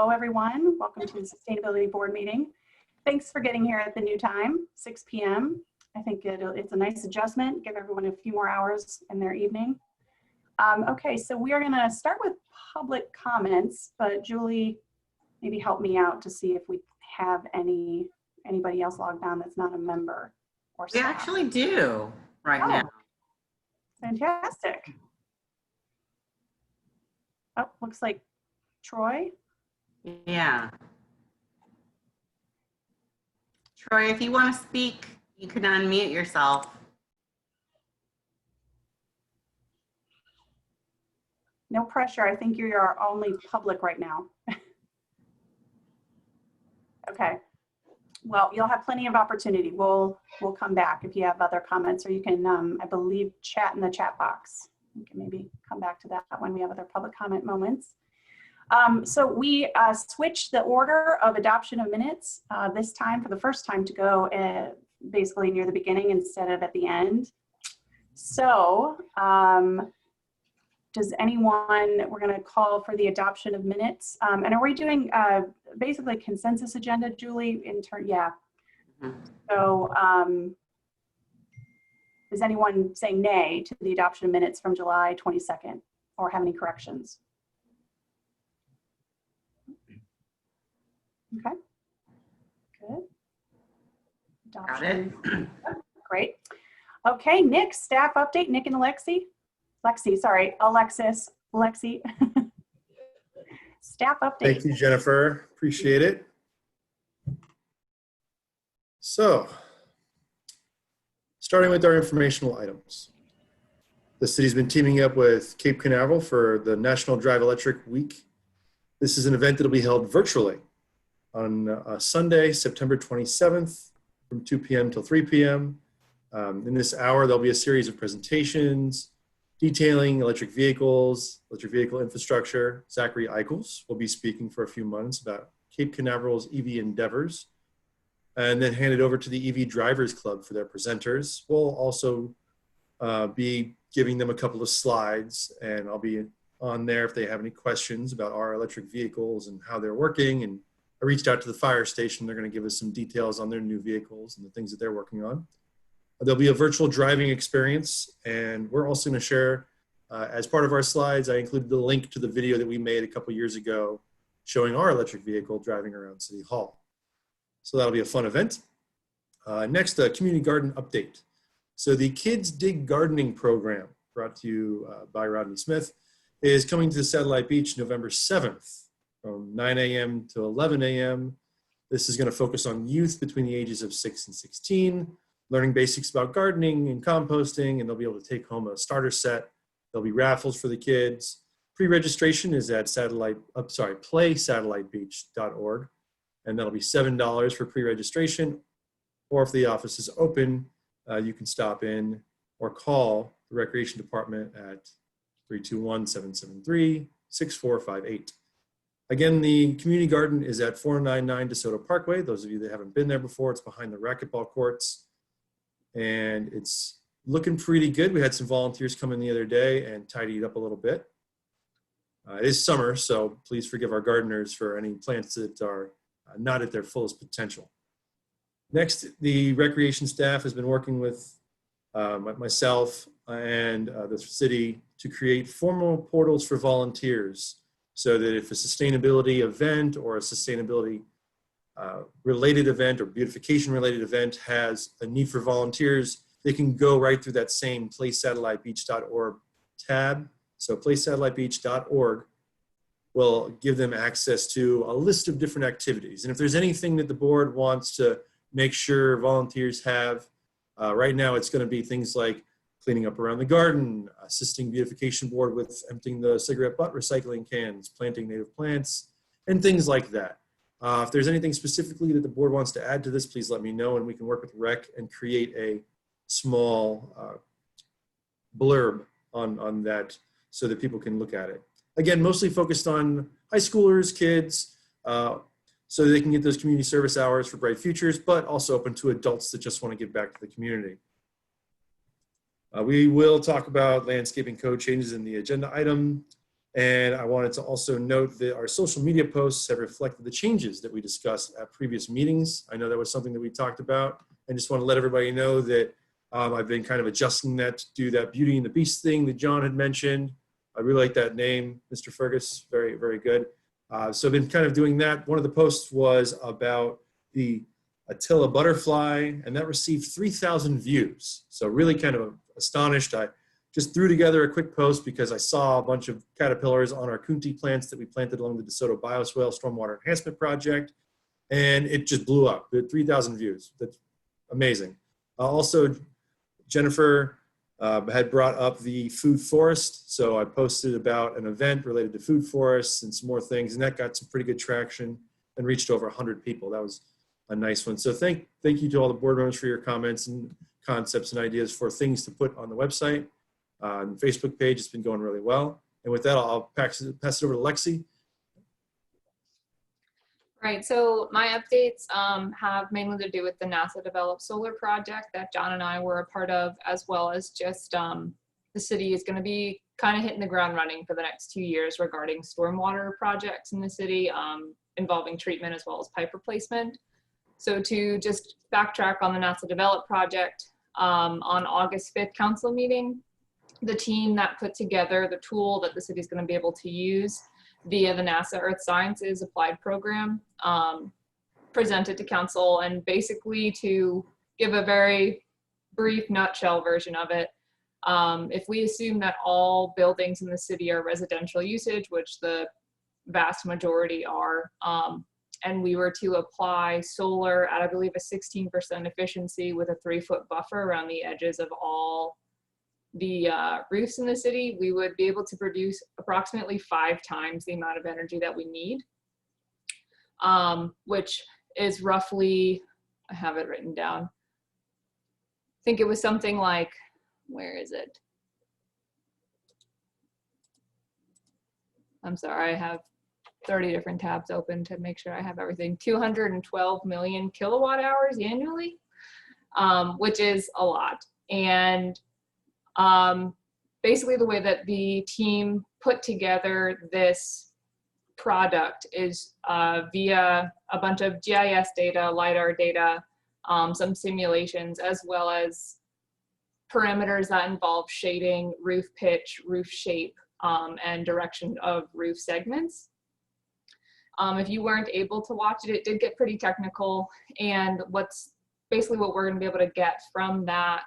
everyone. Welcome to the Sustainability Board meeting. Thanks for getting here at the new time, 6 p.m. I think it's a nice adjustment, give everyone a few more hours in their evening. Okay, so we are going to start with public comments, but Julie, maybe help me out to see if we have anybody else logged on that's not a member or staff. We actually do now. Fantastic. Oh, looks like Troy. Yeah. Troy, if you want to speak, you can unmute yourself. No pressure. I think you're our only public right now. Okay. Well, you'll have plenty of opportunity. We'll come back if you have other comments, or you can, I believe, chat in the chat box. We can maybe come back to that when we have other public comment moments. So we switched the order of adoption of minutes this time for the first time to go basically near the beginning instead of at the end. So does anyone, we're going to call for the adoption of minutes. And are we doing basically consensus agenda, Julie? Yeah. So is anyone saying nay to the adoption of minutes from July 22nd or have any corrections? Okay, good. Adoption. Got it. Great. Okay, Nick, staff update. Nick and Alexi. Alexis, Lexi. Staff update. Thank you, Jennifer. Appreciate it. So, starting with our informational items. The city's been teaming up with Cape Canaveral for the National Drive Electric Week. This is an event that will be held virtually on Sunday, September 27th from 2 p.m. till 3 p.m. In this hour, there'll be a series of presentations detailing electric vehicles, electric vehicle infrastructure. Zachary Eichels will be speaking for a few months about Cape Canaveral's EV endeavors, and then hand it over to the EV Drivers Club for their presenters. We'll also be giving them a couple of slides, and I'll be on there if they have any questions about our electric vehicles and how they're working. And I reached out to the fire station. They're going to give us some details on their new vehicles and the things that they're working on. There'll be a virtual driving experience, and we're also going to share, as part of our slides, I included the link to the video that we made a couple years ago showing our electric vehicle driving around City Hall. So that'll be a fun event. Next, a community garden update. So the Kids Dig Gardening program, brought to you by Rodney Smith, is coming to Satellite Beach November 7th from 9 a.m. to 11 a.m. This is going to focus on youth between the ages of 6 and 16, learning basics about gardening and composting, and they'll be able to take home a starter set. There'll be raffles for the kids. Pre-registration is at playsatellitebeach.org, and that'll be $7 for pre-registration. Or if the office is open, you can stop in or call the Recreation Department at 321-773-6458. Again, the community garden is at 499 DeSoto Parkway. Those of you that haven't been there before, it's behind the racquetball courts. And it's looking pretty good. We had some volunteers come in the other day and tidy it up a little bit. It is summer, so please forgive our gardeners for any plants that are not at their fullest potential. Next, the recreation staff has been working with myself and the city to create formal portals for volunteers, so that if a sustainability event or a sustainability related event or beautification related event has a need for volunteers, they can go right through that same playsatellitebeach.org tab. So playsatellitebeach.org will give them access to a list of different activities. And if there's anything that the board wants to make sure volunteers have, right now it's going to be things like cleaning up around the garden, assisting beautification board with emptying the cigarette butt recycling cans, planting native plants, and things like that. If there's anything specifically that the board wants to add to this, please let me know, and we can work with Rec and create a small blurb on that so that people can look at it. Again, mostly focused on high schoolers, kids, so they can get those community service hours for Bright Futures, but also open to adults that just want to give back to the community. We will talk about landscaping code changes in the agenda item. And I wanted to also note that our social media posts have reflected the changes that we discussed at previous meetings. I know that was something that we talked about. I just want to let everybody know that I've been kind of adjusting that to do that Beauty and the Beast thing that John had mentioned. I really like that name, Mr. Fergus, very, very good. So I've been kind of doing that. One of the posts was about the Attila butterfly, and that received 3,000 views. So really kind of astonished. I just threw together a quick post because I saw a bunch of caterpillars on our Kunti plants that we planted along the DeSoto Bioswale Stormwater Enhancement Project, and it just blew up. 3,000 views. That's amazing. Also, Jennifer had brought up the food forest, so I posted about an event related to food forests and some more things, and that got some pretty good traction and reached over 100 people. That was a nice one. So thank you to all the board members for your comments and concepts and ideas for things to put on the website. On the Facebook page, it's been going really well. And with that, I'll pass it over to Lexi. Right, so my updates have mainly to do with the NASA developed solar project that John and I were a part of, as well as just the city is going to be kind of hitting the ground running for the next 2 years regarding stormwater projects in the city, involving treatment as well as pipe replacement. So to just backtrack on the NASA developed project, on August 5th council meeting, the team that put together the tool that the city is going to be able to use via the NASA Earth Sciences Applied Program presented to council, and basically to give a very brief nutshell version of it. If we assume that all buildings in the city are residential usage, which the vast majority are, and we were to apply solar at, I believe, a 16% efficiency with a 3-foot buffer around the edges of all the roofs in the city, we would be able to produce approximately 5 times the amount of energy that we need, which is roughly, I have it written down, I think it was something like, where is it? I'm sorry, I have 30 different tabs open to make sure I have everything. 212 million kilowatt hours annually, which is a lot. And basically the way that the team put together this product is via a bunch of GIS data, LiDAR data, some simulations, as well as parameters that involve shading, roof pitch, roof shape, and direction of roof segments. If you weren't able to watch it, it did get pretty technical, and what's basically what we're going to be able to get from that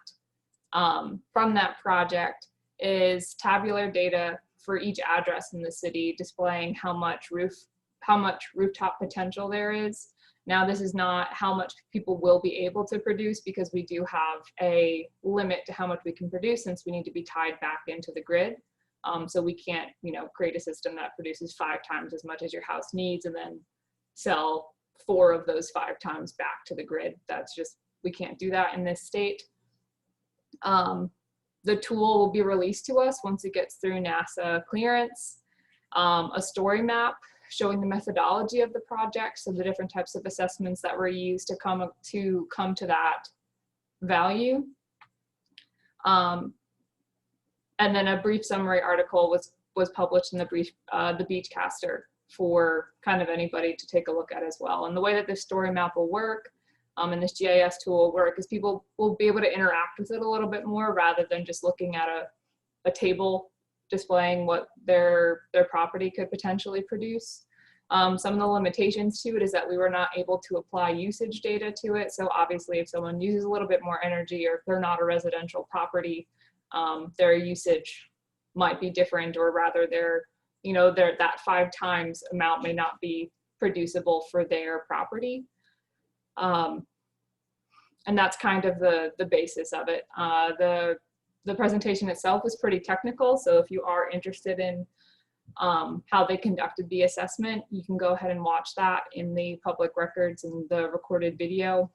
project is tabular data for each address in the city, displaying how much rooftop potential there is. Now, this is not how much people will be able to produce, because we do have a limit to how much we can produce, since we need to be tied back into the grid. So we can't, create a system that produces 5 times as much as your house needs and then sell 4 of those 5 times back to the grid. That's just, we can't do that in this state. The tool will be released to us once it gets through NASA clearance. A story map showing the methodology of the project, so the different types of assessments that were used to come to that value. And then a brief summary article was published in the Beachcaster for kind of anybody to take a look at as well. And the way that this story map will work, and this GIS tool will work, is people will be able to interact with it a little bit more, rather than just looking at a table displaying what their property could potentially produce. Some of the limitations to it is that we were not able to apply usage data to it. So obviously, if someone uses a little bit more energy, or if they're not a residential property, their usage might be different, or rather that 5 times amount may not be producible for their property. And that's kind of the basis of it. The presentation itself is pretty technical, so if you are interested in how they conducted the assessment, you can go ahead and watch that in the public records and the recorded video,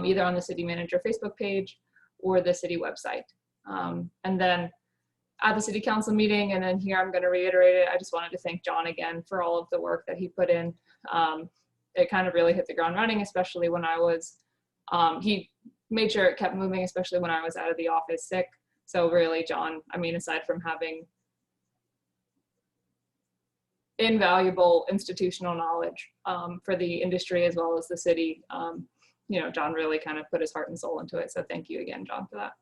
either on the city manager Facebook page or the city website. And then at the city council meeting, and then here I'm going to reiterate it, I just wanted to thank John again for all of the work that he put in. It kind of really hit the ground running, especially when I was, he made sure it kept moving, especially when I was out of the office sick. So really, John, I mean, aside from having invaluable institutional knowledge for the industry as well as the city. You know, John really kind of put his heart and soul into it. So thank you again, John, for that.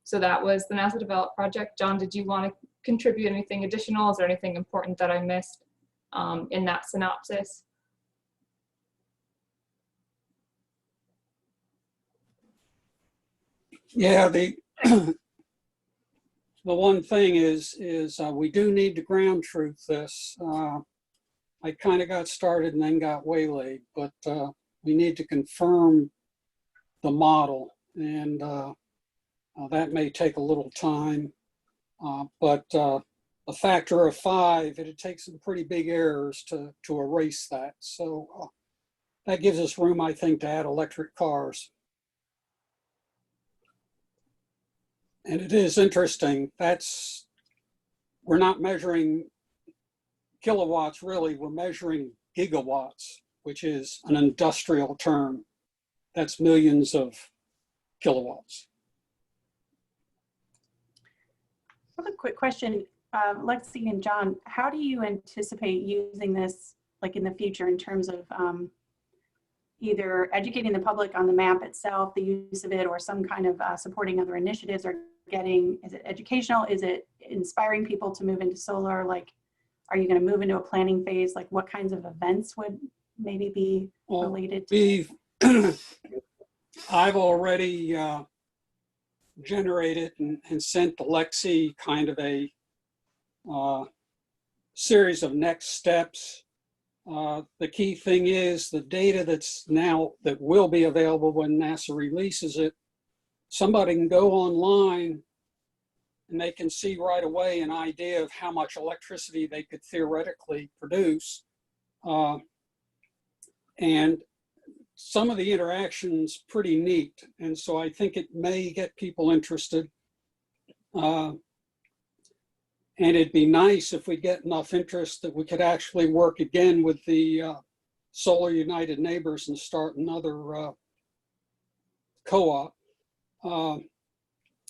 So that was the NASA Develop project. John, did you want to contribute anything additional? Is there anything important that I missed in that synopsis? Yeah, the one thing is we do need to ground truth this. I kind of got started and then got waylaid, but we need to confirm the model, and that may take a little time, but a factor of 5, it'd take some pretty big errors to erase that. So that gives us room, I think, to add electric cars. And it is interesting, we're not measuring kilowatts really, we're measuring gigawatts, which is an industrial term. That's millions of kilowatts. I have a quick question. Lexi and John, how do you anticipate using this like in the future in terms of either educating the public on the map itself, the use of it, or some kind of supporting other initiatives, or is it educational? Is it inspiring people to move into solar? Like, are you going to move into a planning phase? Like, what kinds of events would maybe be related to I've already generated and sent Alexi kind of a series of next steps. The key thing is the data that will be available when NASA releases it. Somebody can go online and they can see right away an idea of how much electricity they could theoretically produce. And some of the interaction's pretty neat. And so I think it may get people interested. And it'd be nice if we get enough interest that we could actually work again with the Solar United Neighbors and start another co-op.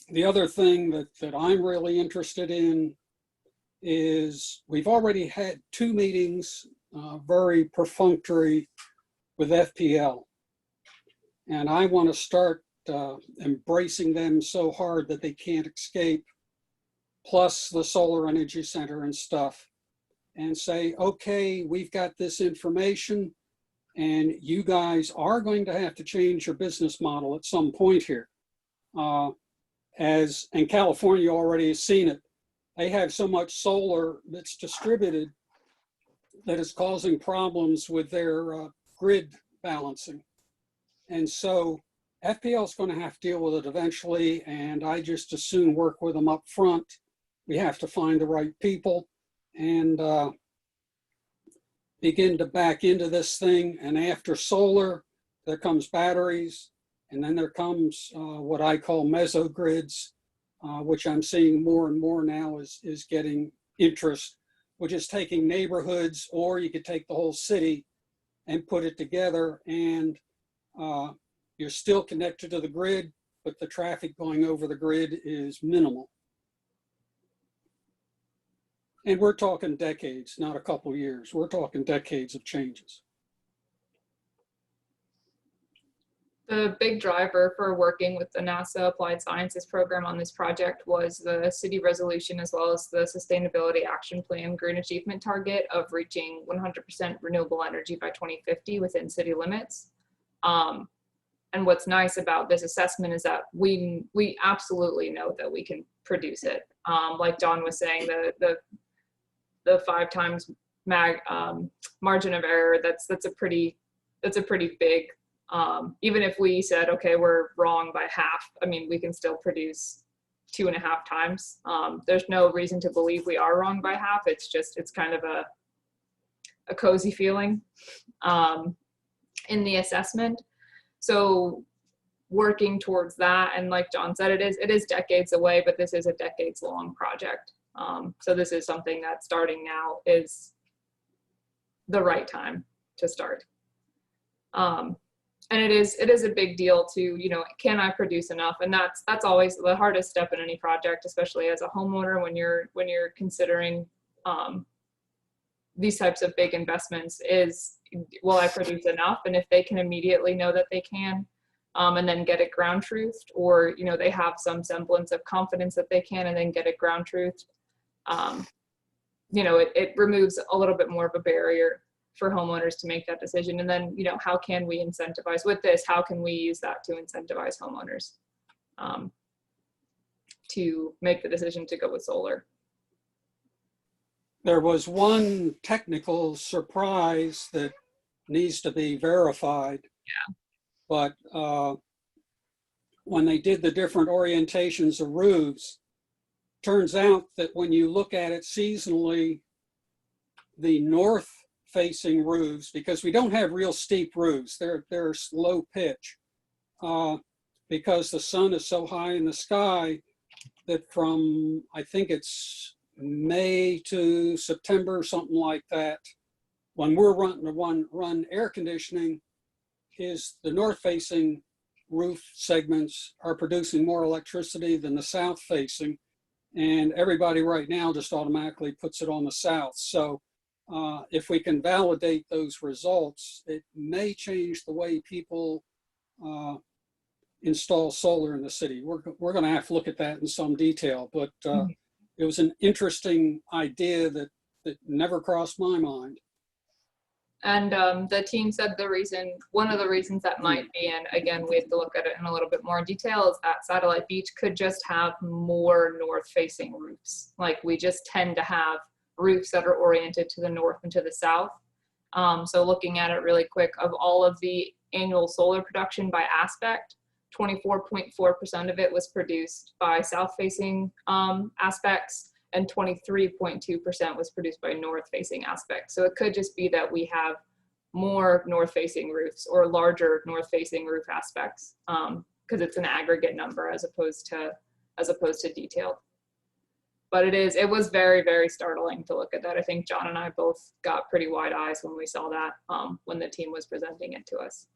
The other thing that I'm really interested in is we've already had 2 meetings, very perfunctory, with FPL. And I want to start embracing them so hard that they can't escape, plus the Solar Energy Center and stuff, and say, okay, we've got this information and you guys are going to have to change your business model at some point here. And California already has seen it. They have so much solar that's distributed that is causing problems with their grid balancing. And so FPL is going to have to deal with it eventually, and I just as soon work with them up front. We have to find the right people and begin to back into this thing. And after solar, there comes batteries, and then there comes what I call mesogrids, which I'm seeing more and more now is getting interest, which is taking neighborhoods, or you could take the whole city and put it together, and you're still connected to the grid, but the traffic going over the grid is minimal. And we're talking decades, not a couple years. We're talking decades of changes. The big driver for working with the NASA Applied Sciences program on this project was the city resolution, as well as the Sustainability Action Plan Green Achievement target of reaching 100% renewable energy by 2050 within city limits. And what's nice about this assessment is that we absolutely know that we can produce it. Like John was saying, the 5 times margin of error, that's a pretty big. Even if we said, okay, we're wrong by half, I mean, we can still produce 2.5 times. There's no reason to believe we are wrong by half. It's kind of a cozy feeling in the assessment. So working towards that, and like John said, it is decades away, but this is a decades long project. So this is something that starting now is the right time to start. and it is a big deal to, you know, can I produce enough? And that's always the hardest step in any project, especially as a homeowner when you're considering these types of big investments, is will I produce enough? And if they can immediately know that they can, and then get it ground truthed, or, you know, they have some semblance of confidence that they can and then get it ground truthed, you know, it removes a little bit more of a barrier for homeowners to make that decision. And then, you know, how can we incentivize with this? How can we use that to incentivize homeowners to make the decision to go with solar? There was one technical surprise that needs to be verified. Yeah. But when they did the different orientations of roofs, turns out that when you look at it seasonally, the north-facing roofs, because we don't have real steep roofs, they're low pitch, because the sun is so high in the sky that from, I think it's May to September, something like that, when we're run air conditioning, is the north-facing roof segments are producing more electricity than the south-facing, and everybody right now just automatically puts it on the south. So if we can validate those results, it may change the way people install solar in the city. We're going to have to look at that in some detail, but it was an interesting idea that never crossed my mind. And the team said one of the reasons that might be, and again, we have to look at it in a little bit more detail, is that Satellite Beach could just have more north-facing roofs. Like, we just tend to have roofs that are oriented to the north and to the south. So looking at it really quick, of all of the annual solar production by aspect, 24.4% of it was produced by south-facing aspects, and 23.2% was produced by north-facing aspects. So it could just be that we have more north-facing roofs or larger north-facing roof aspects, because it's an aggregate number as opposed to detailed. But it was very, very startling to look at that. I think John and I both got pretty wide eyes when we saw that, when the team was presenting it to us.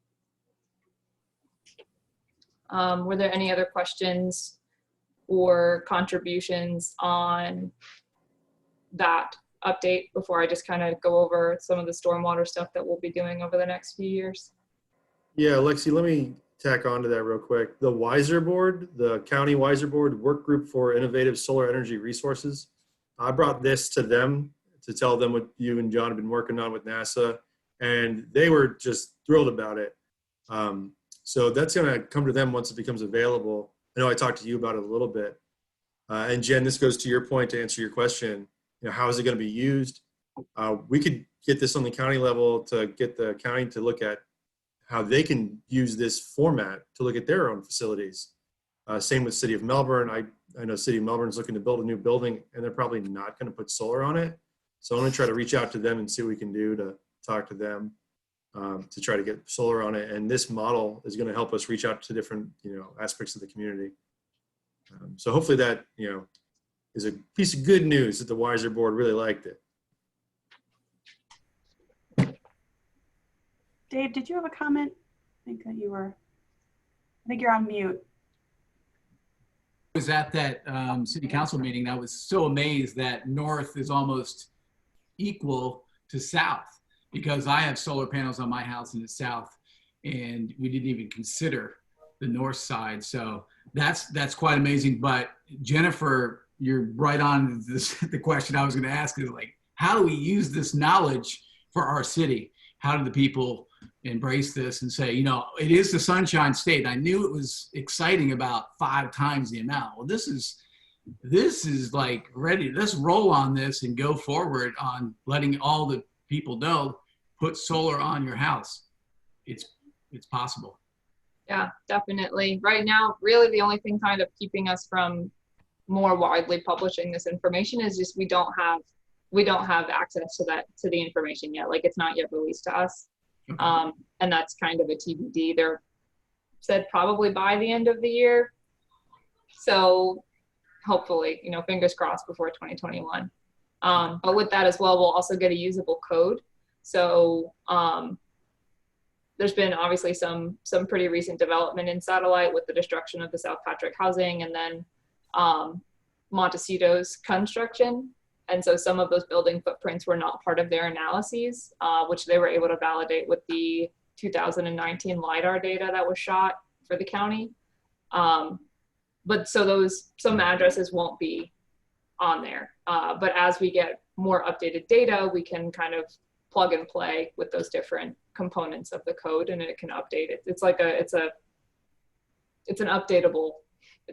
Were there any other questions or contributions on that update before I just kind of go over some of the stormwater stuff that we'll be doing over the next few years? Yeah, Lexi, let me tack on to that real quick. The WISER board, the county WISER board, work group for innovative solar energy resources. I brought this to them to tell them what you and John have been working on with NASA, and they were just thrilled about it. So that's going to come to them once it becomes available. I know I talked to you about it a little bit. And Jen, this goes to your point to answer your question. You know, how is it going to be used? We could get this on the county level to get the county to look at how they can use this format to look at their own facilities. Same with City of Melbourne. I know City of Melbourne is looking to build a new building, and they're probably not going to put solar on it. So I'm going to try to reach out to them and see what we can do to talk to them to try to get solar on it. And this model is going to help us reach out to different, aspects of the community. So hopefully that, is a piece of good news that the WISER board really liked it. Dave, did you have a comment? I think you're on mute. I was at that city council meeting. I was so amazed that north is almost equal to south, because I have solar panels on my house in the south, and we didn't even consider the north side. So that's quite amazing. But Jennifer, you're right on this. The question I was going to ask is, like, how do we use this knowledge for our city? How do the people embrace this and say, it is the Sunshine State. I knew it was exciting about 5 times the amount. Well, this is like ready. Let's roll on this and go forward on letting all the people know, put solar on your house. It's possible. Yeah, definitely. Right now, really the only thing kind of keeping us from more widely publishing this information is just we don't have access to the information yet. Like, it's not yet released to us. Okay. And that's kind of a TBD. They're said probably by the end of the year. So hopefully, fingers crossed before 2021. But with that as well, we'll also get a usable code. So there's been obviously some pretty recent development in Satellite with the destruction of the South Patrick housing, and then Montecito's construction. And so some of those building footprints were not part of their analyses, which they were able to validate with the 2019 LiDAR data that was shot for the county. But so some addresses won't be on there. But as we get more updated data, we can kind of plug and play with those different components of the code, and it can update it. It's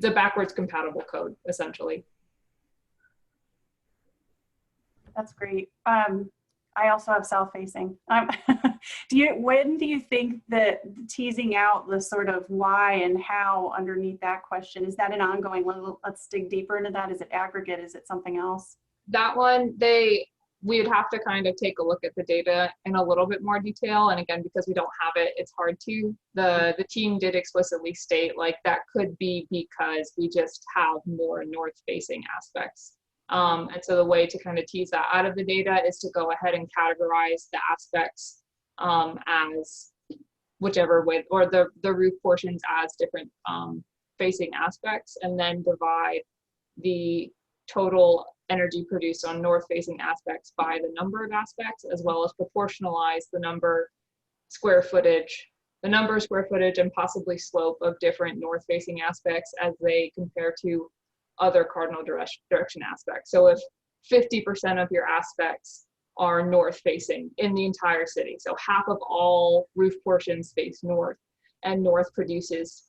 a backwards compatible code, essentially. That's great. I also have south-facing. When do you think that teasing out the sort of why and how underneath that question, is that an ongoing, let's dig deeper into that? Is it aggregate? Is it something else? That one, we would have to kind of take a look at the data in a little bit more detail. And again, because we don't have it, it's hard to. The team did explicitly state like that could be because we just have more north-facing aspects. And so the way to kind of tease that out of the data is to go ahead and categorize the aspects as whichever way, or the roof portions as different facing aspects, and then divide the total energy produced on north facing aspects by the number of aspects, as well as proportionalize the number square footage and possibly slope of different north facing aspects as they compare to other cardinal direction aspects. So if 50% of your aspects are north facing in the entire city, so half of all roof portions face north, and north produces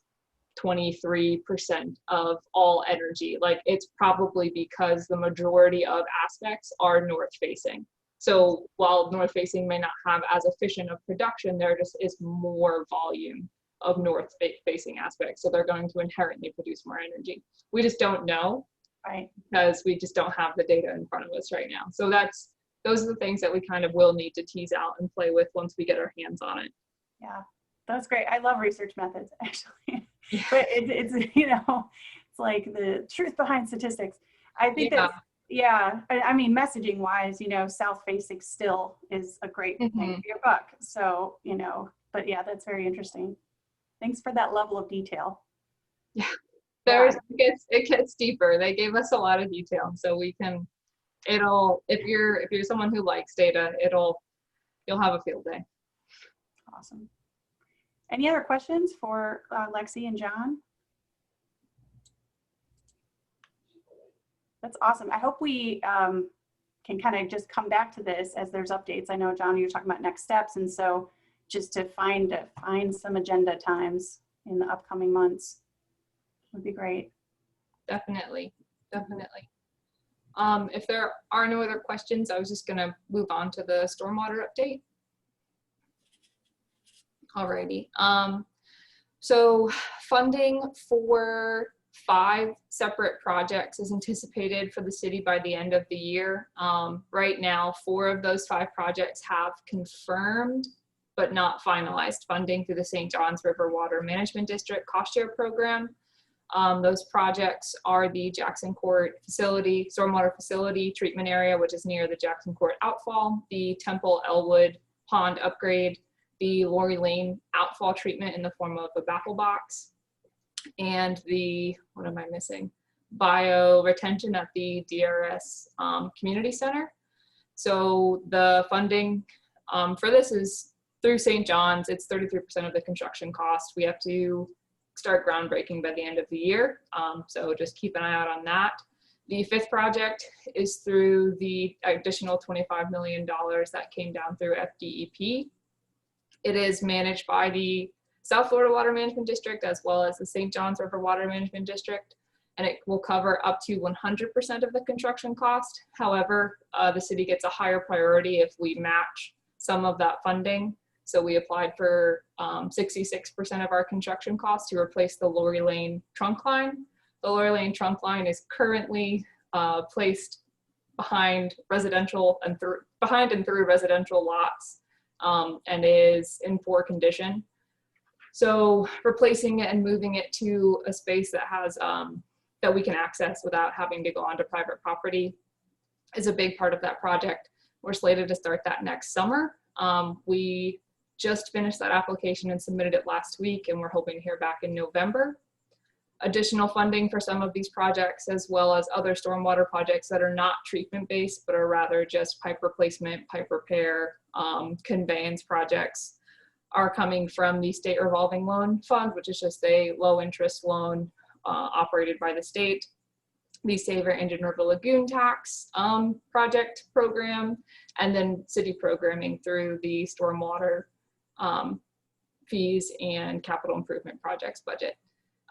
23% of all energy, like it's probably because the majority of aspects are north facing. So while north facing may not have as efficient of production, there just is more volume of north facing aspects, so they're going to inherently produce more energy. We just don't know, right? Because we just don't have the data in front of us right now. So those are the things that we kind of will need to tease out and play with once we get our hands on it. Yeah, that's great. I love research methods, actually. But it's it's like the truth behind statistics. I think that, I mean, messaging wise, south facing still is a great thing for your buck. So, but yeah, that's very interesting. Thanks for that level of detail. Yeah, it gets deeper. They gave us a lot of detail, so we can. If you're someone who likes data, you'll have a field day. Awesome. Any other questions for Lexi and John? That's awesome. I hope we can kind of just come back to this as there's updates. I know, John, you're talking about next steps, and so just to find some agenda times in the upcoming months would be great. Definitely. If there are no other questions, I was just gonna move on to the stormwater update. Alrighty. So funding for 5 separate projects is anticipated for the city by the end of the year. Right now, 4 of those 5 projects have confirmed but not finalized funding through the St. Johns River Water Management District cost share program. Those projects are the Jackson Court facility, stormwater facility treatment area, which is near the Jackson Court outfall, the Temple Elwood Pond upgrade, the Lori Lane outfall treatment in the form of a baffle box, and the, what am I missing? Bio retention at the DRS Community Center. So the funding for this is through St. John's. It's 33% of the construction cost. We have to start groundbreaking by the end of the year. So just keep an eye out on that. The 5th project is through the additional $25 million that came down through FDEP. It is managed by the South Florida Water Management District as well as the St. Johns River Water Management District, and it will cover up to 100% of the construction cost. However, the city gets a higher priority if we match some of that funding. So we applied for 66% of our construction costs to replace the Lori Lane trunk line. The Lori Lane trunk line is currently placed behind residential and through residential lots and is in poor condition. So replacing it and moving it to a space that has that we can access without having to go onto private property is a big part of that project. We're slated to start that next summer. We just finished that application and submitted it last week, and we're hoping to hear back in November. Additional funding for some of these projects, as well as other stormwater projects that are not treatment-based, but are rather just pipe replacement, pipe repair, conveyance projects, are coming from the State Revolving Loan Fund, which is just a low-interest loan operated by the state. The Save Our Indian River Lagoon Tax project program, and then city programming through the stormwater fees and capital improvement projects budget.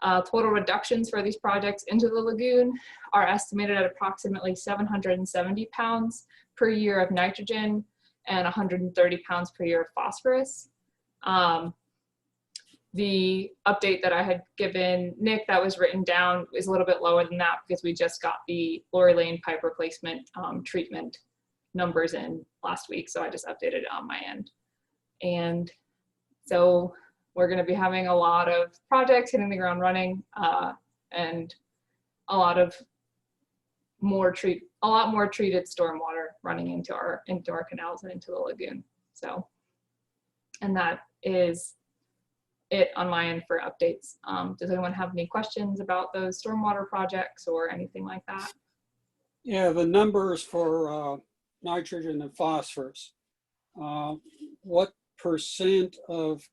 Total reductions for these projects into the lagoon are estimated at approximately 770 pounds per year of nitrogen and 130 pounds per year of phosphorus. The update that I had given Nick that was written down is a little bit lower than that because we just got the Lori Lane pipe replacement treatment numbers in last week. So I just updated it on my end. And so we're going to be having a lot of projects hitting the ground running and a lot more treated stormwater running into our canals and into the lagoon. So, and that is it on my end for updates. Does anyone have any questions about those stormwater projects or anything like that? Yeah, the numbers for nitrogen and phosphorus. What percent of,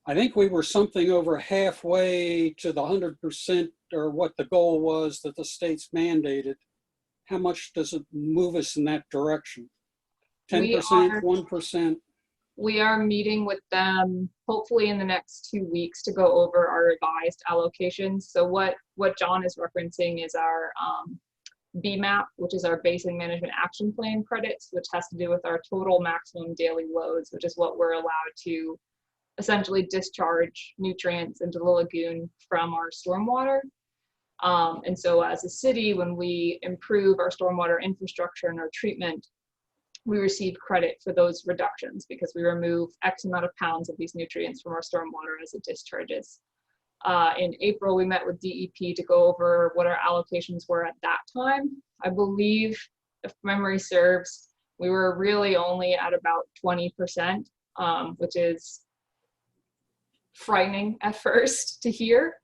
I think we were something over halfway to the 100% or what the goal was that the state's mandated. How much does it move us in that direction? 10%, 1%? We are meeting with them hopefully in the next 2 weeks to go over our revised allocations. So what John is referencing is our BMAP, which is our Basin Management Action Plan credits, which has to do with our total maximum daily loads, which is what we're allowed to essentially discharge nutrients into the lagoon from our stormwater. And so as a city, when we improve our stormwater infrastructure and our treatment, we receive credit for those reductions because we remove X amount of pounds of these nutrients from our stormwater as it discharges. In April, we met with DEP to go over what our allocations were at that time. I believe, if memory serves, we were really only at about 20%, which is frightening at first to hear.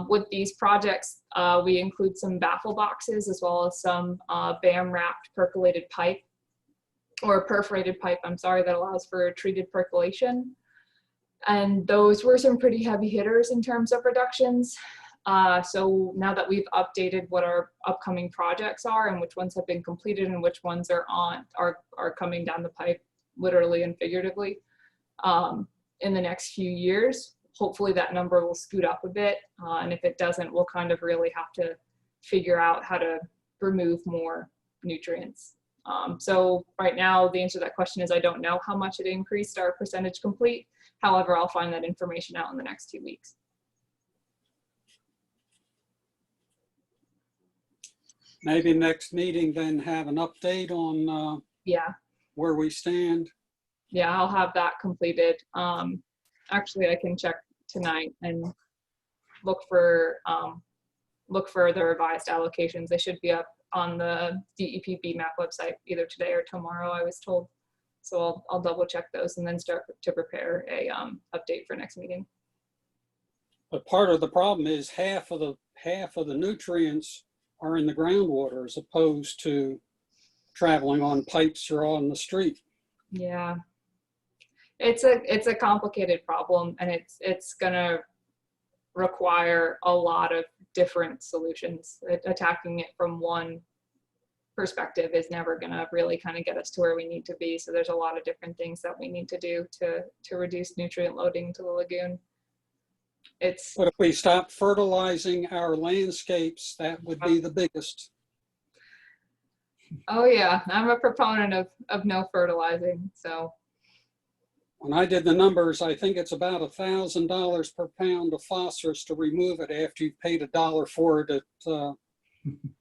With these projects, we include some baffle boxes as well as some BAM wrapped percolated pipe, or perforated pipe, I'm sorry, that allows for treated percolation. And those were some pretty heavy hitters in terms of reductions. So now that we've updated what our upcoming projects are and which ones have been completed and which ones are coming down the pipe, literally and figuratively, in the next few years, hopefully that number will scoot up a bit. And if it doesn't, we'll kind of really have to figure out how to remove more nutrients. So right now, the answer to that question is I don't know how much it increased our percentage complete. However, I'll find that information out in the next 2 weeks. Maybe next meeting then have an update on Yeah. where we stand. Yeah, I'll have that completed. Actually, I can check tonight and look for the revised allocations. They should be up on the DEP BMAP website either today or tomorrow, I was told. So I'll double check those and then start to prepare a update for next meeting. But part of the problem is half of the nutrients are in the groundwater as opposed to traveling on pipes or on the street. Yeah, it's a complicated problem, and it's gonna require a lot of different solutions. Attacking it from one perspective is never gonna really kind of get us to where we need to be. So there's a lot of different things that we need to do to reduce nutrient loading to the lagoon. But if we stop fertilizing our landscapes, that would be the biggest. Oh yeah, I'm a proponent of no fertilizing. So When I did the numbers, I think it's about $1,000 per pound of phosphorus to remove it after you've paid $1 for it at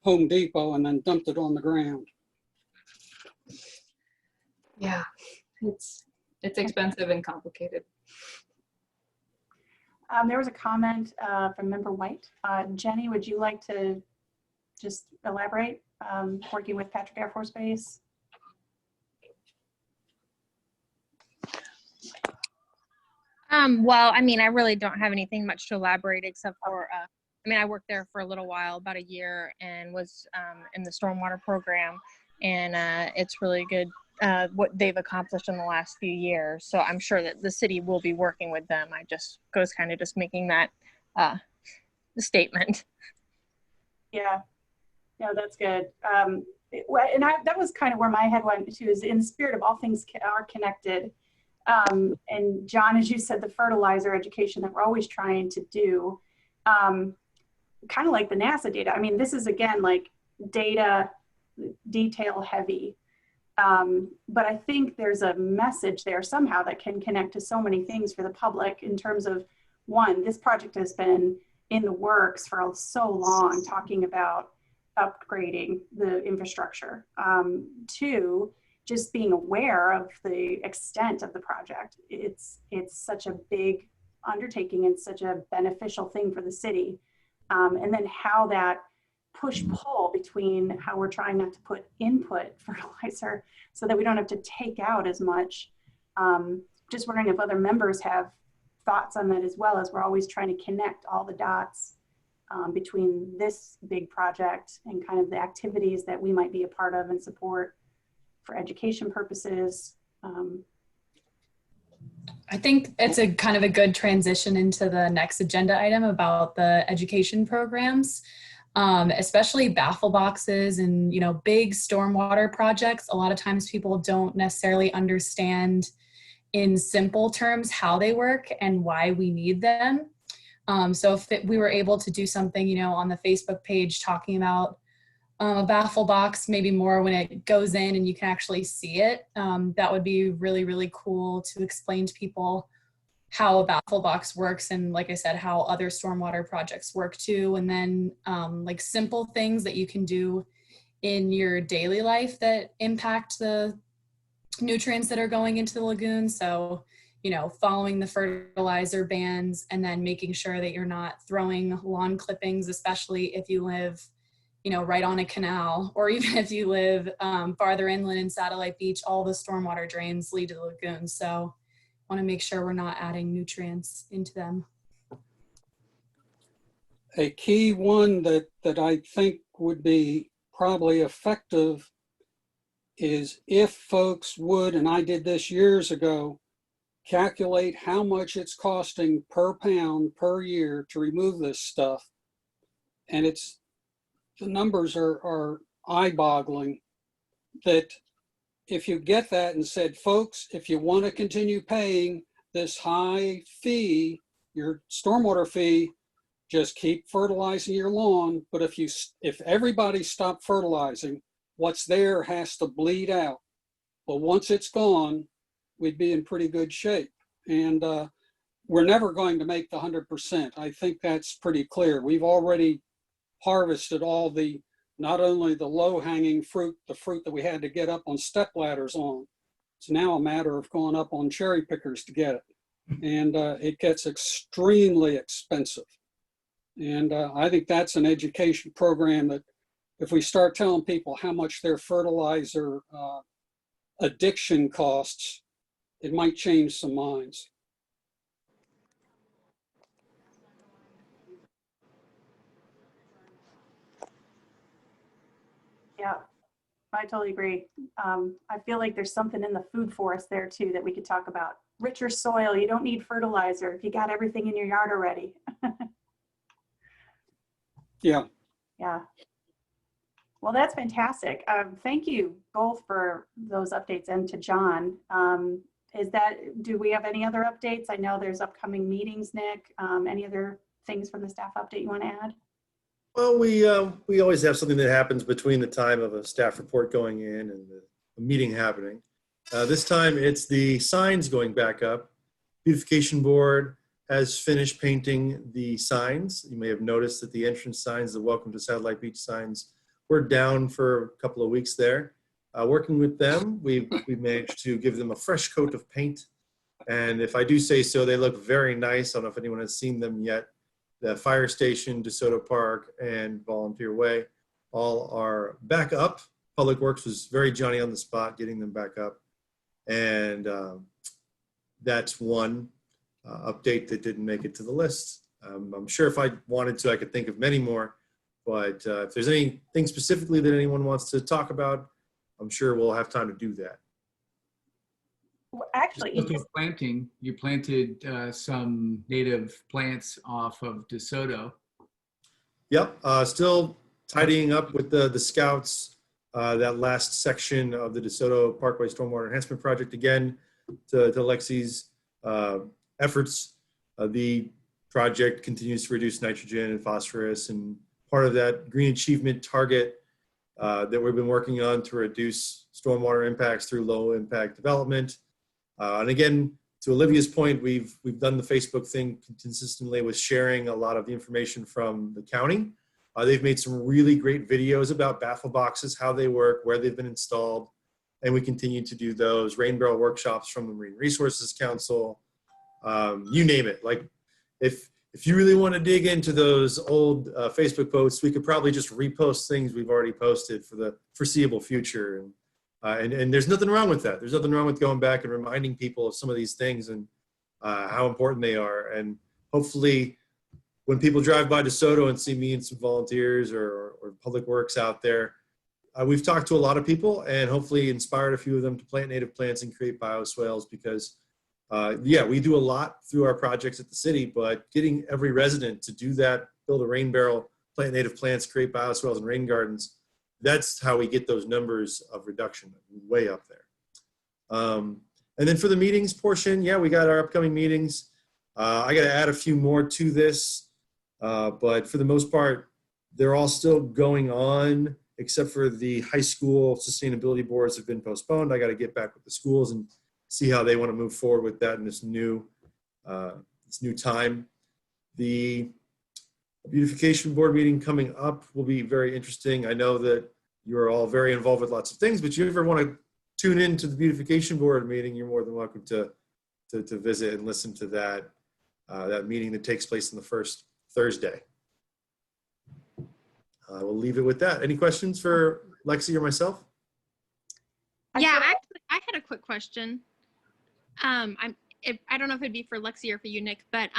Home Depot and then dumped it on the ground. yeah, it's expensive and complicated. There was a comment from Member White. Jenny, would you like to just elaborate, working with Patrick Air Force Base? Well, I mean, I really don't have anything much to elaborate except for, I mean, I worked there for a little while, about a year, and was in the stormwater program, and it's really good what they've accomplished in the last few years. So I'm sure that the city will be working with them. I just was kind of just making that statement. Yeah, no, that's good. That was kind of where my head went to, is in the spirit of all things are connected. And John, as you said, the fertilizer education that we're always trying to do, kind of like the NASA data. I mean, this is, again, like data, detail heavy. But I think there's a message there somehow that can connect to so many things for the public in terms of, one, this project has been in the works for so long, talking about upgrading the infrastructure. Two, just being aware of the extent of the project. It's such a big undertaking and such a beneficial thing for the city. And then how that push-pull between how we're trying not to put input fertilizer so that we don't have to take out as much. Just wondering if other members have thoughts on that as well, as we're always trying to connect all the dots between this big project and kind of the activities that we might be a part of and support for education purposes. I think it's a kind of a good transition into the next agenda item about the education programs, especially baffle boxes and, you know, big stormwater projects. A lot of times people don't necessarily understand in simple terms how they work and why we need them. So if we were able to do something, you know, on the Facebook page talking about a baffle box, maybe more when it goes in and you can actually see it, that would be really, really cool to explain to people how a baffle box works. And like I said, how other stormwater projects work too. And then like simple things that you can do in your daily life that impact the nutrients that are going into the lagoon. So, you know, following the fertilizer bans and then making sure that you're not throwing lawn clippings, especially if you live, you know, right on a canal, or even if you live farther inland in Satellite Beach, all the stormwater drains lead to the lagoon. So want to make sure we're not adding nutrients into them. A key one that I think would be probably effective is if folks would, and I did this years ago, calculate how much it's costing per pound per year to remove this stuff. And the numbers are eye-boggling, that if you get that and said, folks, if you want to continue paying this high fee, your stormwater fee, just keep fertilizing your lawn. But if everybody stopped fertilizing, what's there has to bleed out. But once it's gone, we'd be in pretty good shape. And we're never going to make the 100%. I think that's pretty clear. We've already harvested all not only the low-hanging fruit, the fruit that we had to get up on step ladders on. It's now a matter of going up on cherry pickers to get it. And it gets extremely expensive. And I think that's an education program that if we start telling people how much their fertilizer addiction costs, it might change some minds. Yeah, I totally agree. I feel like there's something in the food forest there too that we could talk about. Richer soil, you don't need fertilizer if you got everything in your yard already. Yeah. Yeah. Well, that's fantastic. Thank you both for those updates, and to John. Do we have any other updates? I know there's upcoming meetings, Nick. Any other things from the staff update you want to add? Well, we always have something that happens between the time of a staff report going in and the meeting happening. This time it's the signs going back up. Beautification Board has finished painting the signs. You may have noticed that the entrance signs, the Welcome to Satellite Beach signs, were down for a couple of weeks there. Working with them, we managed to give them a fresh coat of paint. And if I do say so, they look very nice. I don't know if anyone has seen them yet. The fire station, DeSoto Park, and Volunteer Way all are back up. Public Works was very Johnny on the spot getting them back up. And that's one. update that didn't make it to the list. I'm sure if I wanted to, I could think of many more, but if there's anything specifically that anyone wants to talk about, I'm sure we'll have time to do that. Well, actually, Speaking of planting, you planted some native plants off of DeSoto. Yep, still tidying up with the scouts, that last section of the DeSoto Parkway Stormwater Enhancement Project. Again, to Alexis' efforts, the project continues to reduce nitrogen and phosphorus, and part of that green achievement target that we've been working on to reduce stormwater impacts through low impact development. And again, to Olivia's point, we've done the Facebook thing consistently with sharing a lot of the information from the county. They've made some really great videos about baffle boxes, how they work, where they've been installed, and we continue to do those rain barrel workshops from the Marine Resources Council. You name it. Like if you really want to dig into those old Facebook posts, we could probably just repost things we've already posted for the foreseeable future. And there's nothing wrong with that. There's nothing wrong with going back and reminding people of some of these things and how important they are. And hopefully when people drive by DeSoto and see me and some volunteers or public works out there, we've talked to a lot of people and hopefully inspired a few of them to plant native plants and create bioswales because yeah, we do a lot through our projects at the city, but getting every resident to do that, build a rain barrel, plant native plants, create bioswales and rain gardens, that's how we get those numbers of reduction way up there. And then for the meetings portion, yeah, we got our upcoming meetings. I got to add a few more to this, but for the most part, they're all still going on, except for the high school sustainability boards have been postponed. I got to get back with the schools and see how they want to move forward with that in this new time. The beautification board meeting coming up will be very interesting. I know that you're all very involved with lots of things, but you ever want to tune into the beautification board meeting, you're more than welcome to visit and listen to that meeting that takes place on the first Thursday. I will leave it with that. Any questions for Lexi or myself? Yeah, actually, I had a quick question. I don't know if it'd be for Lexi or for you, Nick, but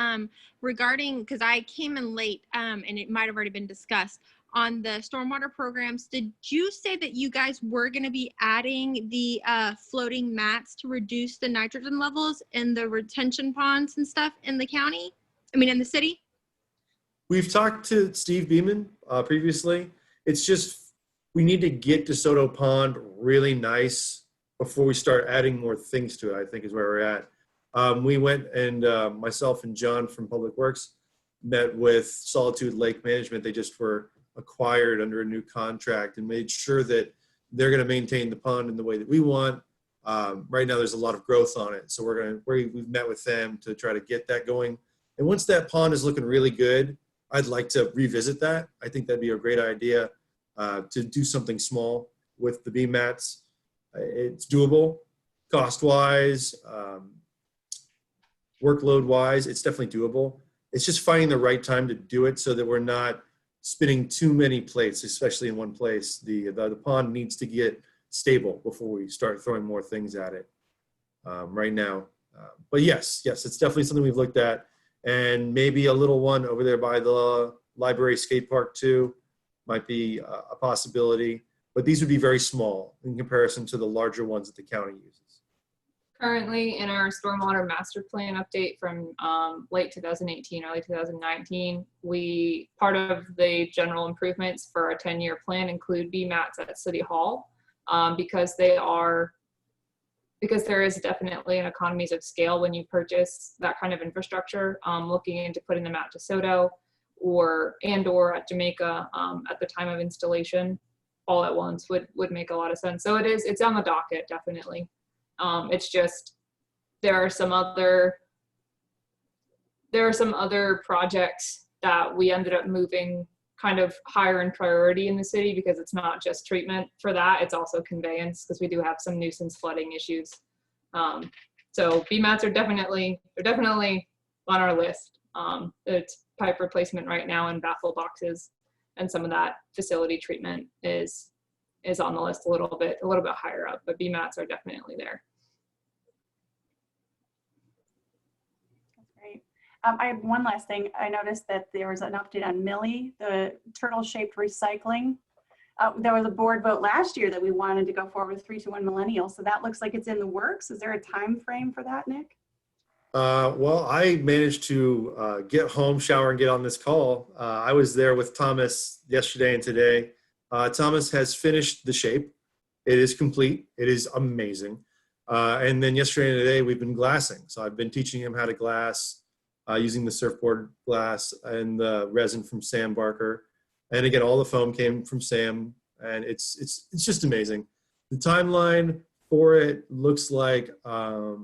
regarding, because I came in late and it might have already been discussed, on the stormwater programs, did you say that you guys were going to be adding the floating mats to reduce the nitrogen levels in the retention ponds and stuff in the county? I mean, in the city? We've talked to Steve Beeman previously. It's just, we need to get DeSoto Pond really nice before we start adding more things to it, I think is where we're at. We went and myself and John from Public Works met with Solitude Lake Management. They just were acquired under a new contract and made sure that they're going to maintain the pond in the way that we want. Right now there's a lot of growth on it. So we've met with them to try to get that going. And once that pond is looking really good, I'd like to revisit that. I think that'd be a great idea to do something small with the beam mats. It's doable cost-wise, workload-wise, it's definitely doable. It's just finding the right time to do it so that we're not spinning too many plates, especially in one place. The pond needs to get stable before we start throwing more things at it right now. But yes, it's definitely something we've looked at. And maybe a little one over there by the library skate park too might be a possibility. But these would be very small in comparison to the larger ones that the county uses. Currently in our stormwater master plan update from late 2018, early 2019, part of the general improvements for our 10-year plan include BMATs at City Hall because there is definitely an economies of scale when you purchase that kind of infrastructure. Looking into putting them out to DeSoto or at Jamaica at the time of installation all at once would make a lot of sense. So it's on the docket, definitely. It's just there are some other projects that we ended up moving kind of higher in priority in the city because it's not just treatment for that, it's also conveyance because we do have some nuisance flooding issues. So BMATs are definitely on our list. It's pipe replacement right now and baffle boxes, and some of that facility treatment is on the list a little bit higher up, but BMATs are definitely there. I have one last thing. I noticed that there was an update on Millie, the turtle-shaped recycling. There was a board vote last year that we wanted to go forward with 3-1 millennial. So that looks like it's in the works. Is there a time frame for that, Nick? Well, I managed to get home, shower, and get on this call. I was there with Thomas yesterday and today. Thomas has finished the shape. It is complete. It is amazing. And then yesterday and today, we've been glassing. So I've been teaching him how to glass using the surfboard glass and the resin from Sam Barker. And again, all the foam came from Sam, and it's just amazing. The timeline for it looks like I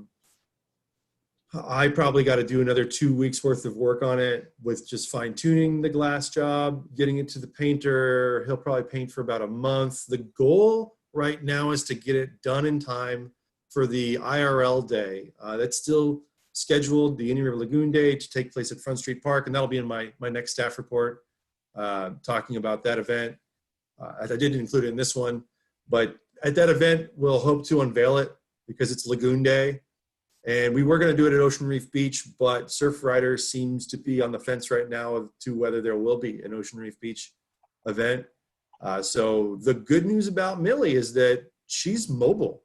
probably got to do another 2 weeks worth of work on it with just fine tuning the glass job, getting it to the painter. He'll probably paint for about a month. The goal right now is to get it done in time for the IRL day. That's still scheduled, the Indian River Lagoon Day, to take place at Front Street Park, and that'll be in my next staff report talking about that event. I didn't include it in this one, but at that event, we'll hope to unveil it because it's Lagoon Day. And we were going to do it at Ocean Reef Beach, but Surf Rider seems to be on the fence right now as to whether there will be an Ocean Reef Beach event. So the good news about Millie is that she's mobile.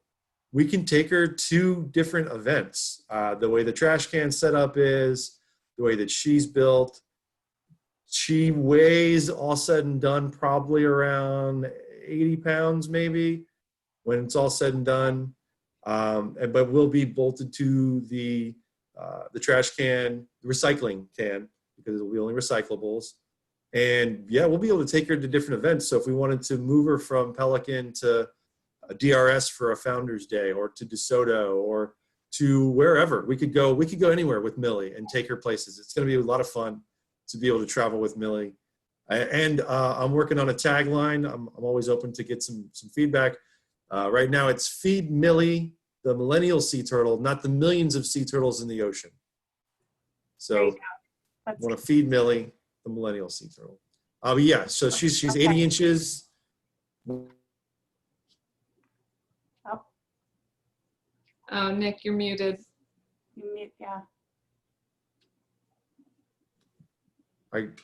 We can take her to different events. The way the trash can setup is, the way that she's built. She weighs, all said and done, probably around 80 pounds maybe when it's all said and done. But we'll be bolted to the trash can, the recycling can, because it'll be only recyclables. And yeah, we'll be able to take her to different events. So if we wanted to move her from Pelican to a DRS for a Founders Day, or to DeSoto, or to wherever, we could go anywhere with Millie and take her places. It's going to be a lot of fun to be able to travel with Millie. And I'm working on a tagline. I'm always open to get some feedback. Right now it's Feed Millie, the millennial sea turtle, not the millions of sea turtles in the ocean. So I want to feed Millie, the millennial sea turtle. But yeah, so she's 80 inches. Oh, Nick, you're muted. Yeah.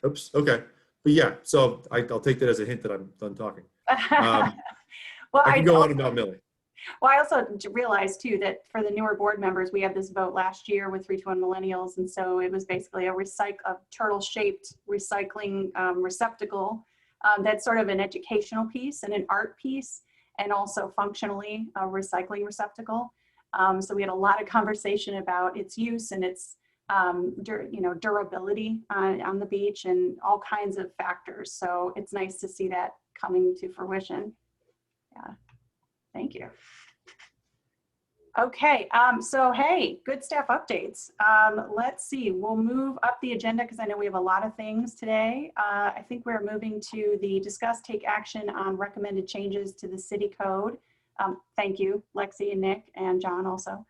Oops, okay. But yeah, so I'll take that as a hint that I'm done talking. Well, I can go on about Millie. Well, I also realized too that for the newer board members, we had this vote last year with 3-1 millennials, and so it was basically a turtle-shaped recycling receptacle. That's sort of an educational piece and an art piece, and also functionally a recycling receptacle. So we had a lot of conversation about its use and its durability on the beach and all kinds of factors. So it's nice to see that coming to fruition. Yeah, thank you. Okay, so hey, good staff updates. Let's see, we'll move up the agenda because I know we have a lot of things today. I think we're moving to the discuss, take action on recommended changes to the city code. Thank you, Lexi and Nick and John also.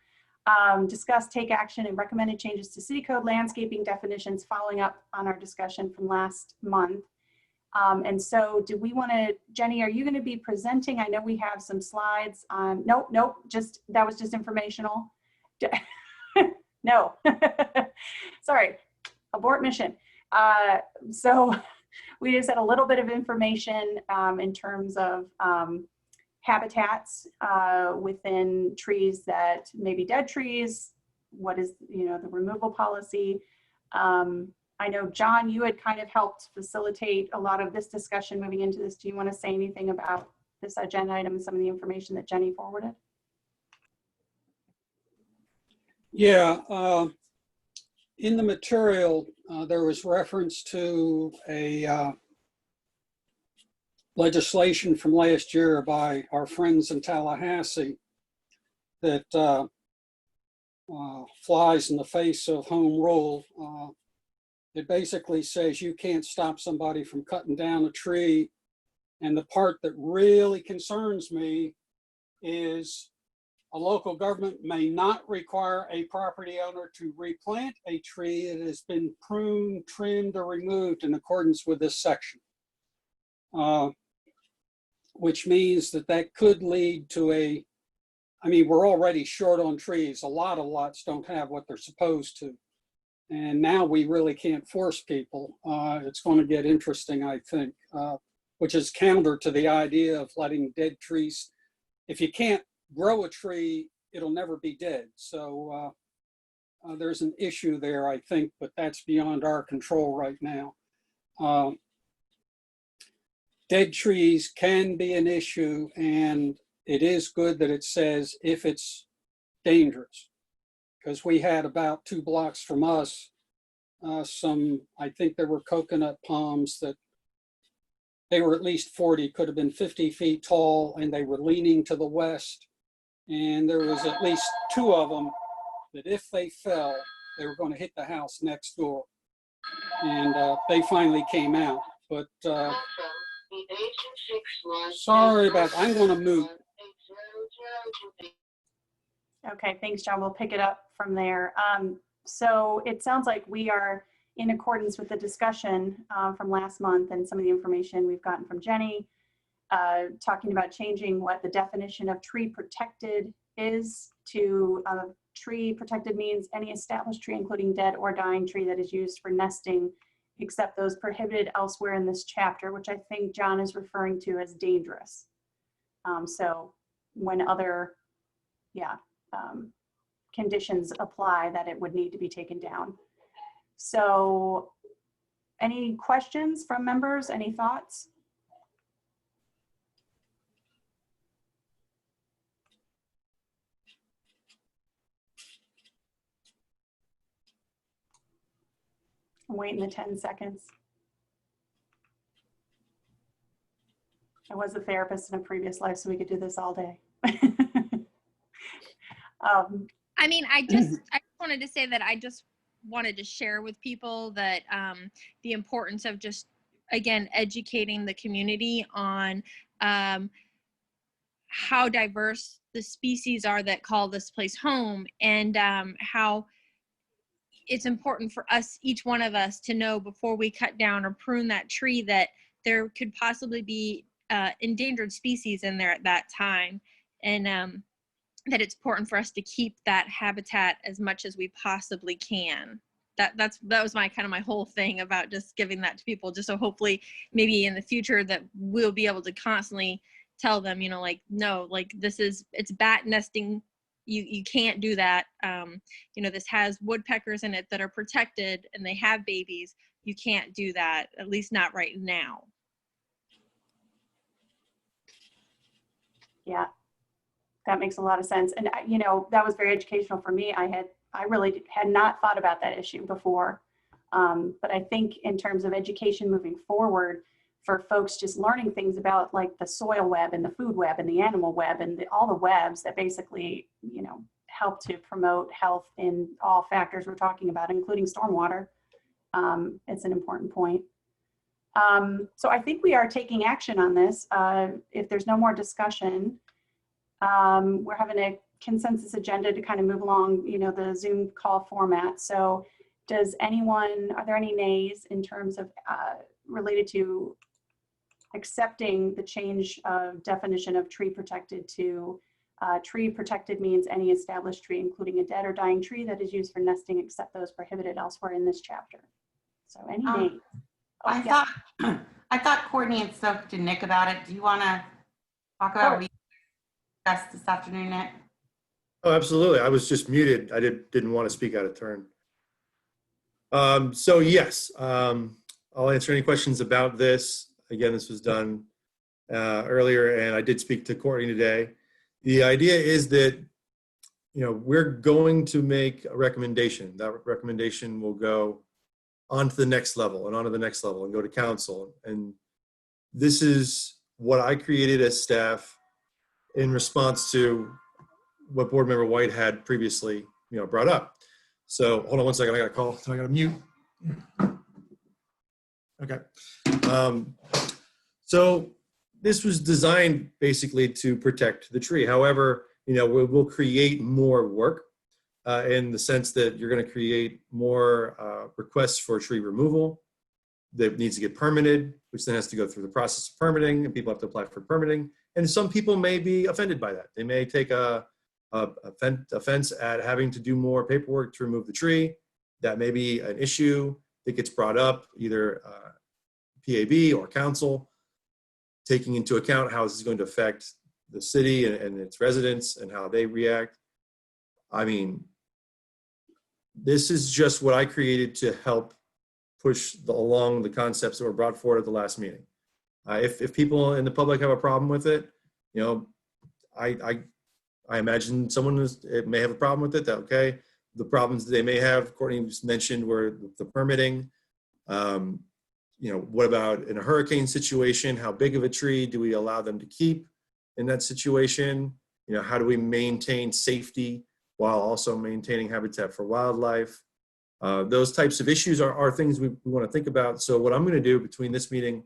Discuss, take action and recommended changes to city code landscaping definitions, following up on our discussion from last month. And so do we want to, Jenny, are you going to be presenting? I know we have some slides on, nope, that was just informational. No, sorry, abort mission. So we just had a little bit of information in terms of habitats within trees that may be dead trees. What is, the removal policy? I know, John, you had kind of helped facilitate a lot of this discussion moving into this. Do you want to say anything about this agenda item and some of the information that Jenny forwarded? Yeah, in the material, there was reference to a legislation from last year by our friends in Tallahassee that flies in the face of home rule. It basically says you can't stop somebody from cutting down a tree. And the part that really concerns me is a local government may not require a property owner to replant a tree that has been pruned, trimmed, or removed in accordance with this section. Which means that could lead to we're already short on trees. A lot of lots don't have what they're supposed to. And now we really can't force people. It's going to get interesting, I think, which is counter to the idea of letting dead trees. If you can't grow a tree, it'll never be dead. So there's an issue there, I think, but that's beyond our control right now. Dead trees can be an issue, and it is good that it says if it's dangerous, because we had about 2 blocks from us, I think there were coconut palms that they were at least 40, could have been 50 feet tall, and they were leaning to the west. And there was at least 2 of them that if they fell, they were going to hit the house next door. And they finally came out. But sorry about that. I'm going to mute. Okay, thanks, John. We'll pick it up from there. So it sounds like we are in accordance with the discussion from last month and some of the information we've gotten from Jenny, talking about changing what the definition of tree protected is to tree protected means any established tree, including dead or dying tree that is used for nesting, except those prohibited elsewhere in this chapter, which I think John is referring to as dangerous. So when other, conditions apply, that it would need to be taken down. So any questions from members? Any thoughts? I'm waiting the 10 seconds. I was a therapist in a previous life, so we could do this all day. I mean, I just wanted to say that I just wanted to share with people that the importance of just, again, educating the community on how diverse the species are that call this place home, and how it's important for us, each one of us, to know before we cut down or prune that tree that there could possibly be endangered species in there at that time, and that it's important for us to keep that habitat as much as we possibly can. That was my kind of my whole thing about just giving that to people, just so hopefully maybe in the future that we'll be able to constantly tell them, you know, like, no, like it's bat nesting. You can't do that. You know, this has woodpeckers in it that are protected and they have babies. You can't do that, at least not right now. Yeah, that makes a lot of sense. And, you know, that was very educational for me. I really had not thought about that issue before. But I think in terms of education moving forward, for folks just learning things about like the soil web and the food web and the animal web and all the webs that basically, you know, help to promote health in all factors we're talking about, including stormwater. It's an important point. So I think we are taking action on this. If there's no more discussion, we're having a consensus agenda to kind of move along, you know, the Zoom call format. So are there any nays in terms of related to accepting the change of definition of tree protected to tree protected means any established tree, including a dead or dying tree that is used for nesting, except those prohibited elsewhere in this chapter? So any nays? I thought Courtney had spoken to Nick about it. Do you want to talk about what we discussed this afternoon, Nick? Oh, absolutely. I was just muted. I didn't want to speak out of turn. So yes, I'll answer any questions about this. Again, this was done earlier, and I did speak to Courtney today. The idea is that, you know, we're going to make a recommendation. That recommendation will go on to the next level and on to the next level and go to council. And this is what I created as staff in response to what Board Member White had previously, you know, brought up. So hold on one second, I got a call, so I got to mute. Okay. So this was designed basically to protect the tree. However, you know, we'll create more work in the sense that you're going to create more requests for tree removal that needs to get permitted, which then has to go through the process of permitting, and people have to apply for permitting. And some people may be offended by that. They may take offense at having to do more paperwork to remove the tree. that may be an issue that gets brought up, either PAB or council, taking into account how this is going to affect the city and its residents and how they react. I mean, this is just what I created to help push along the concepts that were brought forward at the last meeting. If people in the public have a problem with it, you know, I imagine someone may have a problem with it. That okay. The problems that they may have, Courtney just mentioned, were the permitting. You know, what about in a hurricane situation? How big of a tree do we allow them to keep in that situation? You know, how do we maintain safety while also maintaining habitat for wildlife? Those types of issues are things we want to think about. So what I'm going to do between this meeting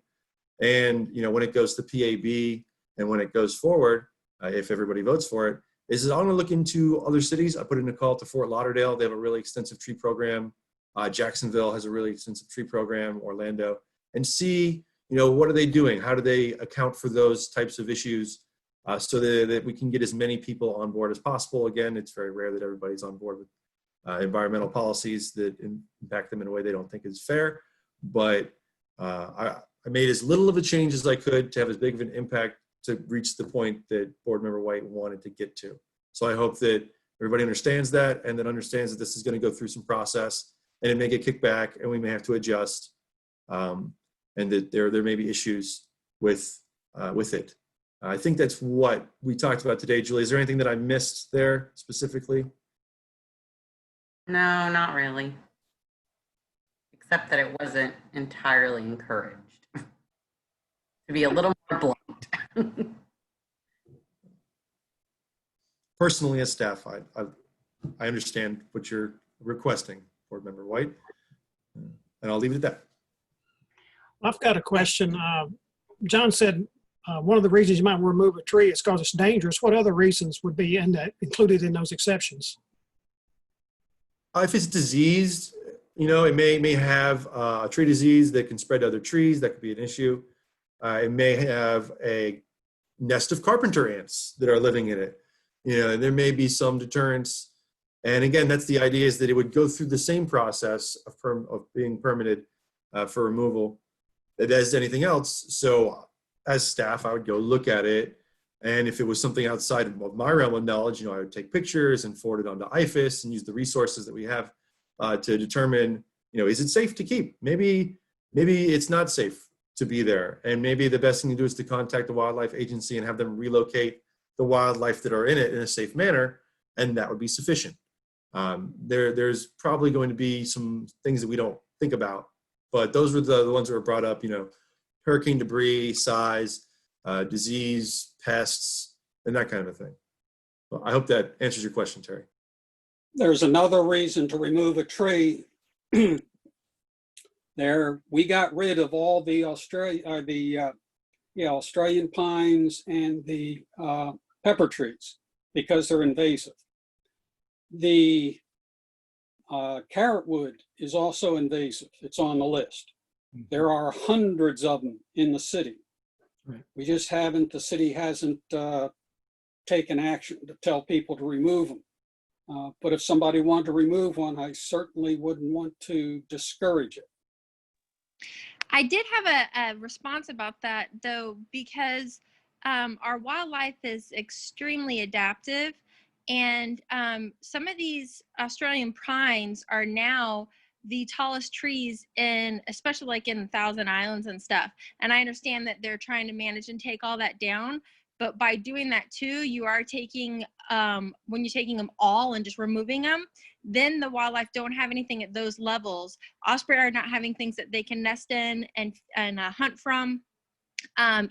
and, you know, when it goes to PAB and when it goes forward, if everybody votes for it, is I'm going to look into other cities. I put in a call to Fort Lauderdale. They have a really extensive tree program. Jacksonville has a really extensive tree program, Orlando, and see, you know, what are they doing? How do they account for those types of issues so that we can get as many people on board as possible? Again, it's very rare that everybody's on board with environmental policies that impact them in a way they don't think is fair. But I made as little of a change as I could to have as big of an impact to reach the point that Board Member White wanted to get to. So I hope that everybody understands that and that understands that this is going to go through some process and it may get kicked back and we may have to adjust, and that there may be issues with it. I think that's what we talked about today. Julie, is there anything that I missed there specifically? No, not really. Except that it wasn't entirely encouraged. To be a little more blunt. Personally, as staff, I understand what you're requesting, Board Member White, and I'll leave it at that. I've got a question. John said one of the reasons you might remove a tree is because it's dangerous. What other reasons would be included in those exceptions? If it's diseased, you know, it may have a tree disease that can spread to other trees. That could be an issue. It may have a nest of carpenter ants that are living in it. You know, and there may be some deterrence. And again, that's the idea, is that it would go through the same process of being permitted for removal as anything else. So as staff, I would go look at it. And if it was something outside of my realm of knowledge, you know, I would take pictures and forward it onto IFAS and use the resources that we have to determine, you know, is it safe to keep? Maybe it's not safe to be there. And maybe the best thing to do is to contact the wildlife agency and have them relocate the wildlife that are in it in a safe manner. And that would be sufficient. There's probably going to be some things that we don't think about, but those were the ones that were brought up, you know, hurricane debris, size, disease, pests, and that kind of a thing. Well, I hope that answers your question, Terry. There's another reason to remove a tree. We got rid of all the Australian pines and the pepper trees because they're invasive. The carrotwood is also invasive. It's on the list. There are hundreds of them in the city. Right. The city hasn't taken action to tell people to remove them. But if somebody wanted to remove one, I certainly wouldn't want to discourage it. I did have a response about that, though, because our wildlife is extremely adaptive. And some of these Australian pines are now the tallest trees especially like in the Thousand Islands and stuff. And I understand that they're trying to manage and take all that down. But by doing that too, you are taking, when you're taking them all and just removing them, then the wildlife don't have anything at those levels. Osprey are not having things that they can nest in and hunt from.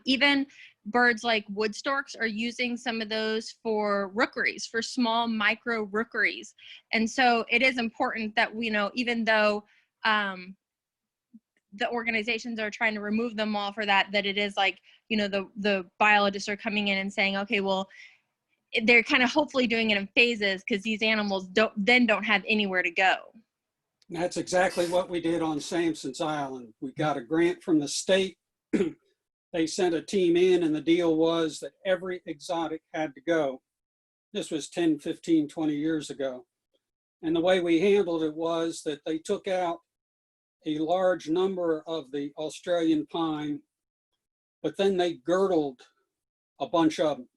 Even birds like wood storks are using some of those for rookeries, for small micro rookeries. And so it is important that we know, even though the organizations are trying to remove them all for that it is like, you know, the biologists are coming in and saying, okay, well, they're kind of hopefully doing it in phases because these animals don't have anywhere to go. That's exactly what we did on Sampson's Island. We got a grant from the state. They sent a team in, and the deal was that every exotic had to go. This was 10, 15, 20 years ago. And the way we handled it was that they took out a large number of the Australian pine, but then they girdled a bunch of them.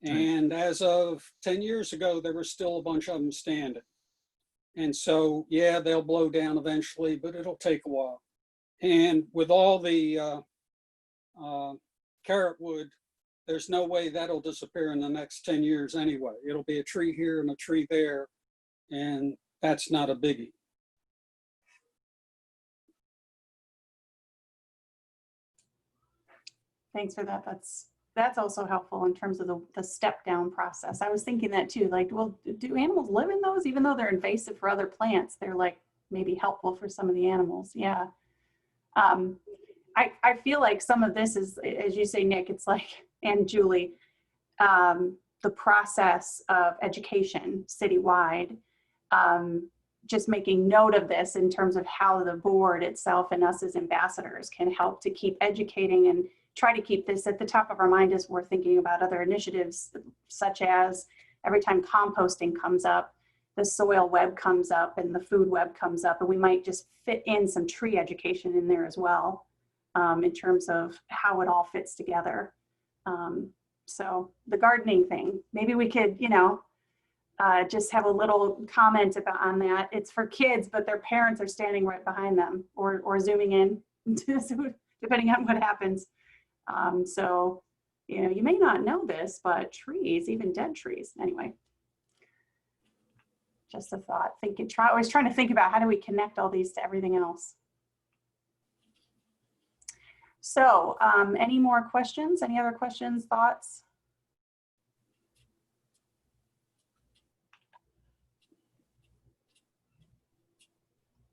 And as of 10 years ago, there were still a bunch of them standing. And so, yeah, they'll blow down eventually, but it'll take a while. And with all the carrot wood, there's no way that'll disappear in the next 10 years anyway. It'll be a tree here and a tree there, and that's not a biggie. Thanks for that. That's also helpful in terms of the step down process. I was thinking that too, like, well, do animals live in those? Even though they're invasive for other plants, they're like maybe helpful for some of the animals. Yeah. I feel like some of this is, as you say, Nick, it's like, and Julie, the process of education citywide, just making note of this in terms of how the board itself and us as ambassadors can help to keep educating and try to keep this at the top of our mind as we're thinking about other initiatives, such as every time composting comes up, the soil web comes up and the food web comes up, and we might just fit in some tree education in there as well, in terms of how it all fits together. So the gardening thing, maybe we could, just have a little comment on that. It's for kids, but their parents are standing right behind them or zooming in, depending on what happens. So, you may not know this, but trees, even dead trees, anyway, just a thought. Always trying to think about how do we connect all these to everything else. So, any more questions? Any other questions, thoughts?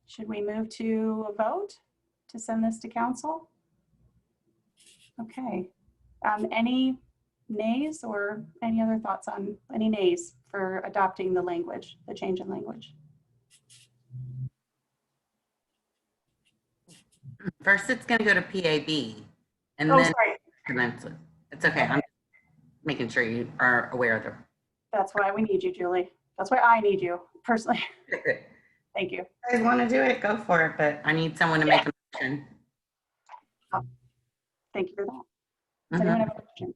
Should we move to a vote to send this to council? Okay. Any nays or any other thoughts on any nays for adopting the language, the change in language? First, it's going to go to PAB, and Oh, then sorry. it's okay. I'm making sure you are aware of them. That's why we need you, Julie. That's why I need you personally. Thank you. If you guys want to do it, go for it, but I need someone to make a motion. Thank you for that. Does anyone have a question?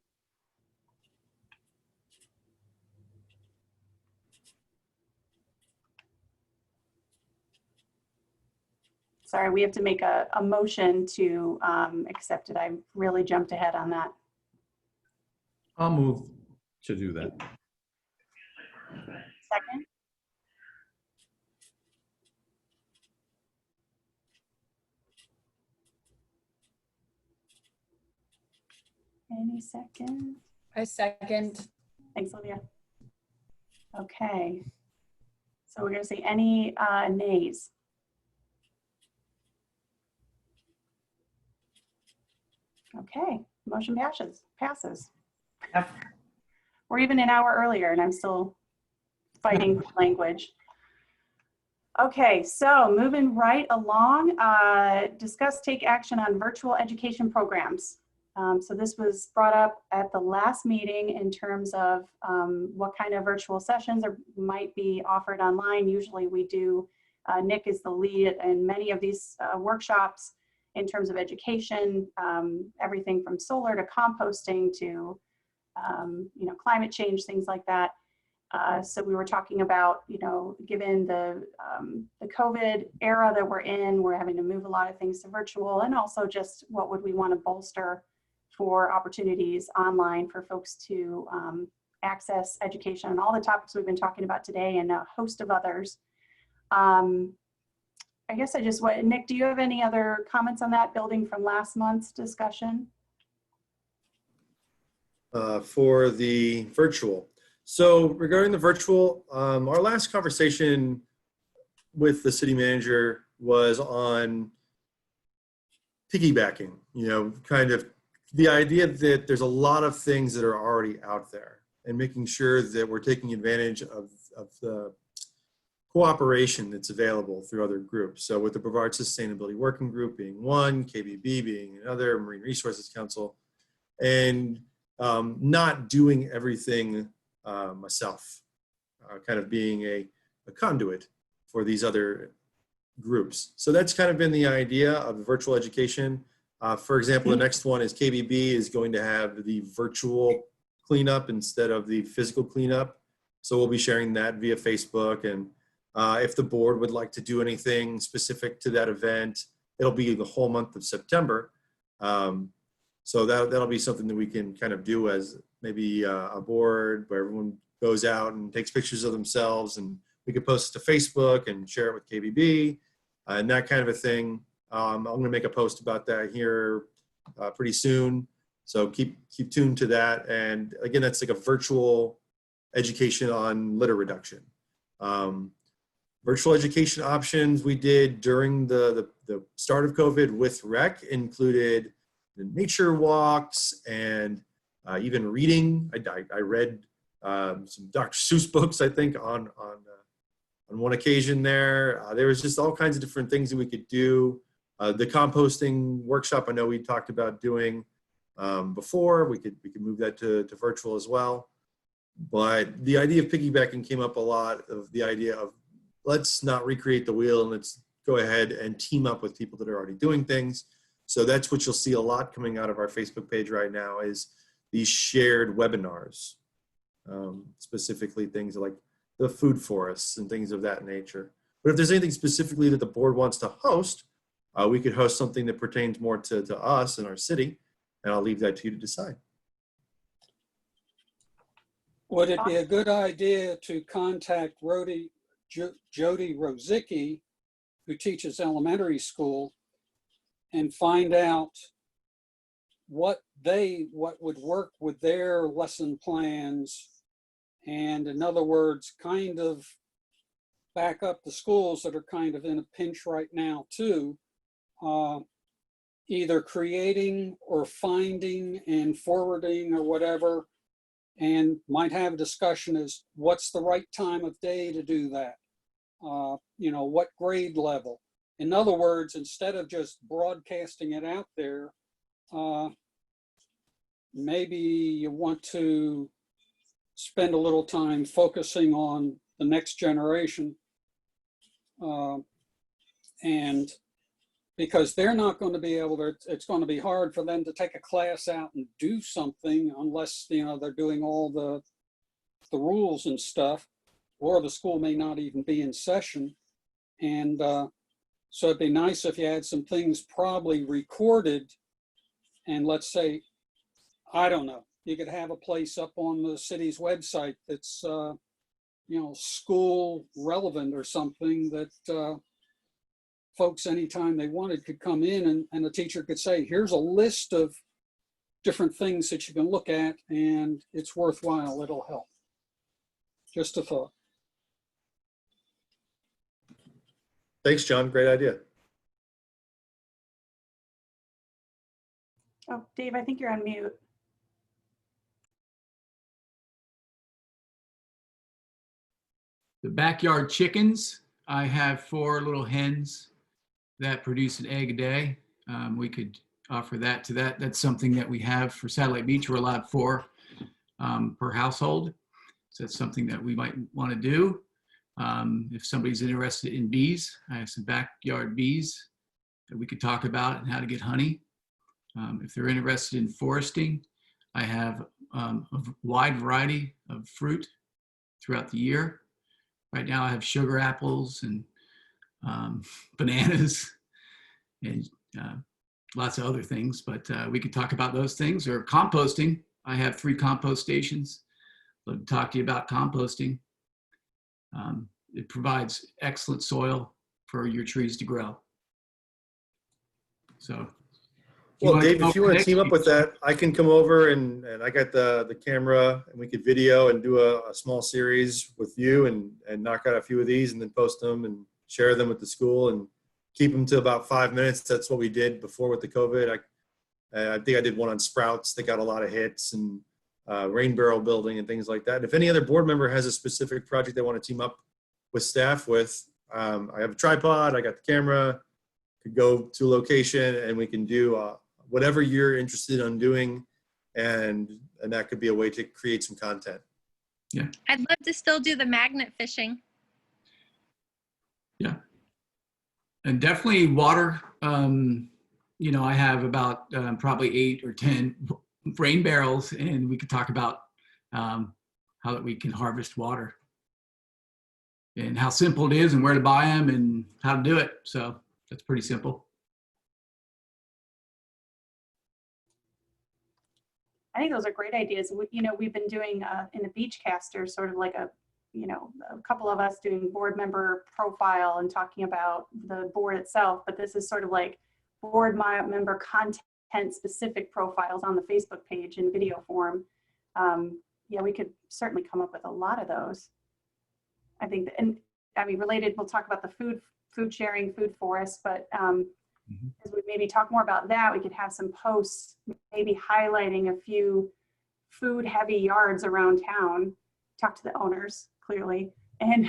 Sorry, we have to make a motion to accept it. I really jumped ahead on that. I'll move to do that. Second? Any second? I second. Thanks, Olivia. Okay. So we're going to say any nays. Okay, motion passes. Yep. We're even an hour earlier and I'm still fighting language. Okay, so moving right along, discuss, take action on virtual education programs. So this was brought up at the last meeting in terms of what kind of virtual sessions might be offered online. Usually we do, Nick is the lead in many of these workshops in terms of education, everything from solar to composting to climate change, things like that. So we were talking about, given the COVID era that we're in, we're having to move a lot of things to virtual, and also just what would we want to bolster for opportunities online for folks to access education and all the topics we've been talking about today and a host of others. I guess Nick, do you have any other comments on that, building from last month's discussion? For the virtual. So regarding the virtual, our last conversation with the city manager was on piggybacking, kind of the idea that there's a lot of things that are already out there and making sure that we're taking advantage of the cooperation that's available through other groups. So with the Brevard Sustainability Working Group being one, KBB being another, Marine Resources Council, and not doing everything myself, kind of being a a conduit for these other groups. So that's kind of been the idea of the virtual education. For example, the next one is KBB is going to have the virtual cleanup instead of the physical cleanup. So we'll be sharing that via Facebook. And if the board would like to do anything specific to that event, it'll be the whole month of September. So that'll be something that we can kind of do as maybe a board where everyone goes out and takes pictures of themselves, and we could post it to Facebook and share it with KBB and that kind of a thing. I'm going to make a post about that here pretty soon. So keep tuned to that. And again, that's like a virtual education on litter reduction. Virtual education options we did during the start of COVID with rec included the nature walks and even reading. I read some Dr. Seuss books, I think, on one occasion there. There was just all kinds of different things that we could do. The composting workshop, I know we talked about doing before. We could move that to virtual as well. But the idea of piggybacking came up a lot, of the idea of let's not recreate the wheel and let's go ahead and team up with people that are already doing things. So that's what you'll see a lot coming out of our Facebook page right now, is these shared webinars, specifically things like the food forests and things of that nature. But if there's anything specifically that the board wants to host, we could host something that pertains more to us and our city, and I'll leave that to you to decide. Would it be a good idea to contact Jody Rozicki, who teaches elementary school, and find out what would work with their lesson plans, and in other words, kind of back up the schools that are kind of in a pinch right now too, either creating or finding and forwarding or whatever, and might have a discussion as what's the right time of day to do that, what grade level. In other words, instead of just broadcasting it out there, maybe you want to spend a little time focusing on the next generation, and because they're not going to be able to, it's going to be hard for them to take a class out and do something unless, they're doing all the rules and stuff, or the school may not even be in session. And so it'd be nice if you had some things probably recorded, and let's say, I don't know, you could have a place up on the city's website that's, school relevant or something that folks, anytime they wanted, could come in and the teacher could say, here's a list of different things that you can look at, and it's worthwhile, it'll help. Just a thought. Thanks, John. Great idea. Oh, Dave, I think you're on mute. The backyard chickens, I have 4 little hens that produce an egg a day. We could offer that to that. That's something that we have for Satellite Beach. We're allowed 4 per household. So that's something that we might want to do. If somebody's interested in bees, I have some backyard bees that we could talk about and how to get honey. If they're interested in foresting, I have a wide variety of fruit throughout the year. Right now I have sugar apples and bananas and lots of other things, but we could talk about those things. Or composting. I have 3 compost stations. I'd love to talk to you about composting. It provides excellent soil for your trees to grow. So, well, Dave, if you want to team up with that, I can come over and I got the camera, and we could video and do a small series with you and knock out a few of these and then post them and share them with the school and keep them to about 5 minutes. That's what we did before with the COVID. I think I did one on sprouts that got a lot of hits, and rain barrel building and things like that. And if any other board member has a specific project they want to team up with staff with, I have a tripod, I got the camera, could go to a location and we can do whatever you're interested in doing, and that could be a way to create some content. Yeah. I'd love to still do the magnet fishing. And definitely water. You know, I have about probably 8 or 10 rain barrels, and we could talk about how that we can harvest water and how simple it is and where to buy them and how to do it. So that's pretty simple. I think those are great ideas. You know, we've been doing in the Beachcaster sort of like a, you know, a couple of us doing board member profile and talking about the board itself, but this is sort of like board member content specific profiles on the Facebook page in video form. Yeah, we could certainly come up with a lot of those. I think, and I mean, related, we'll talk about the food sharing, food forest, but as we maybe talk more about that, we could have some posts, maybe highlighting a few food heavy yards around town, talk to the owners clearly, and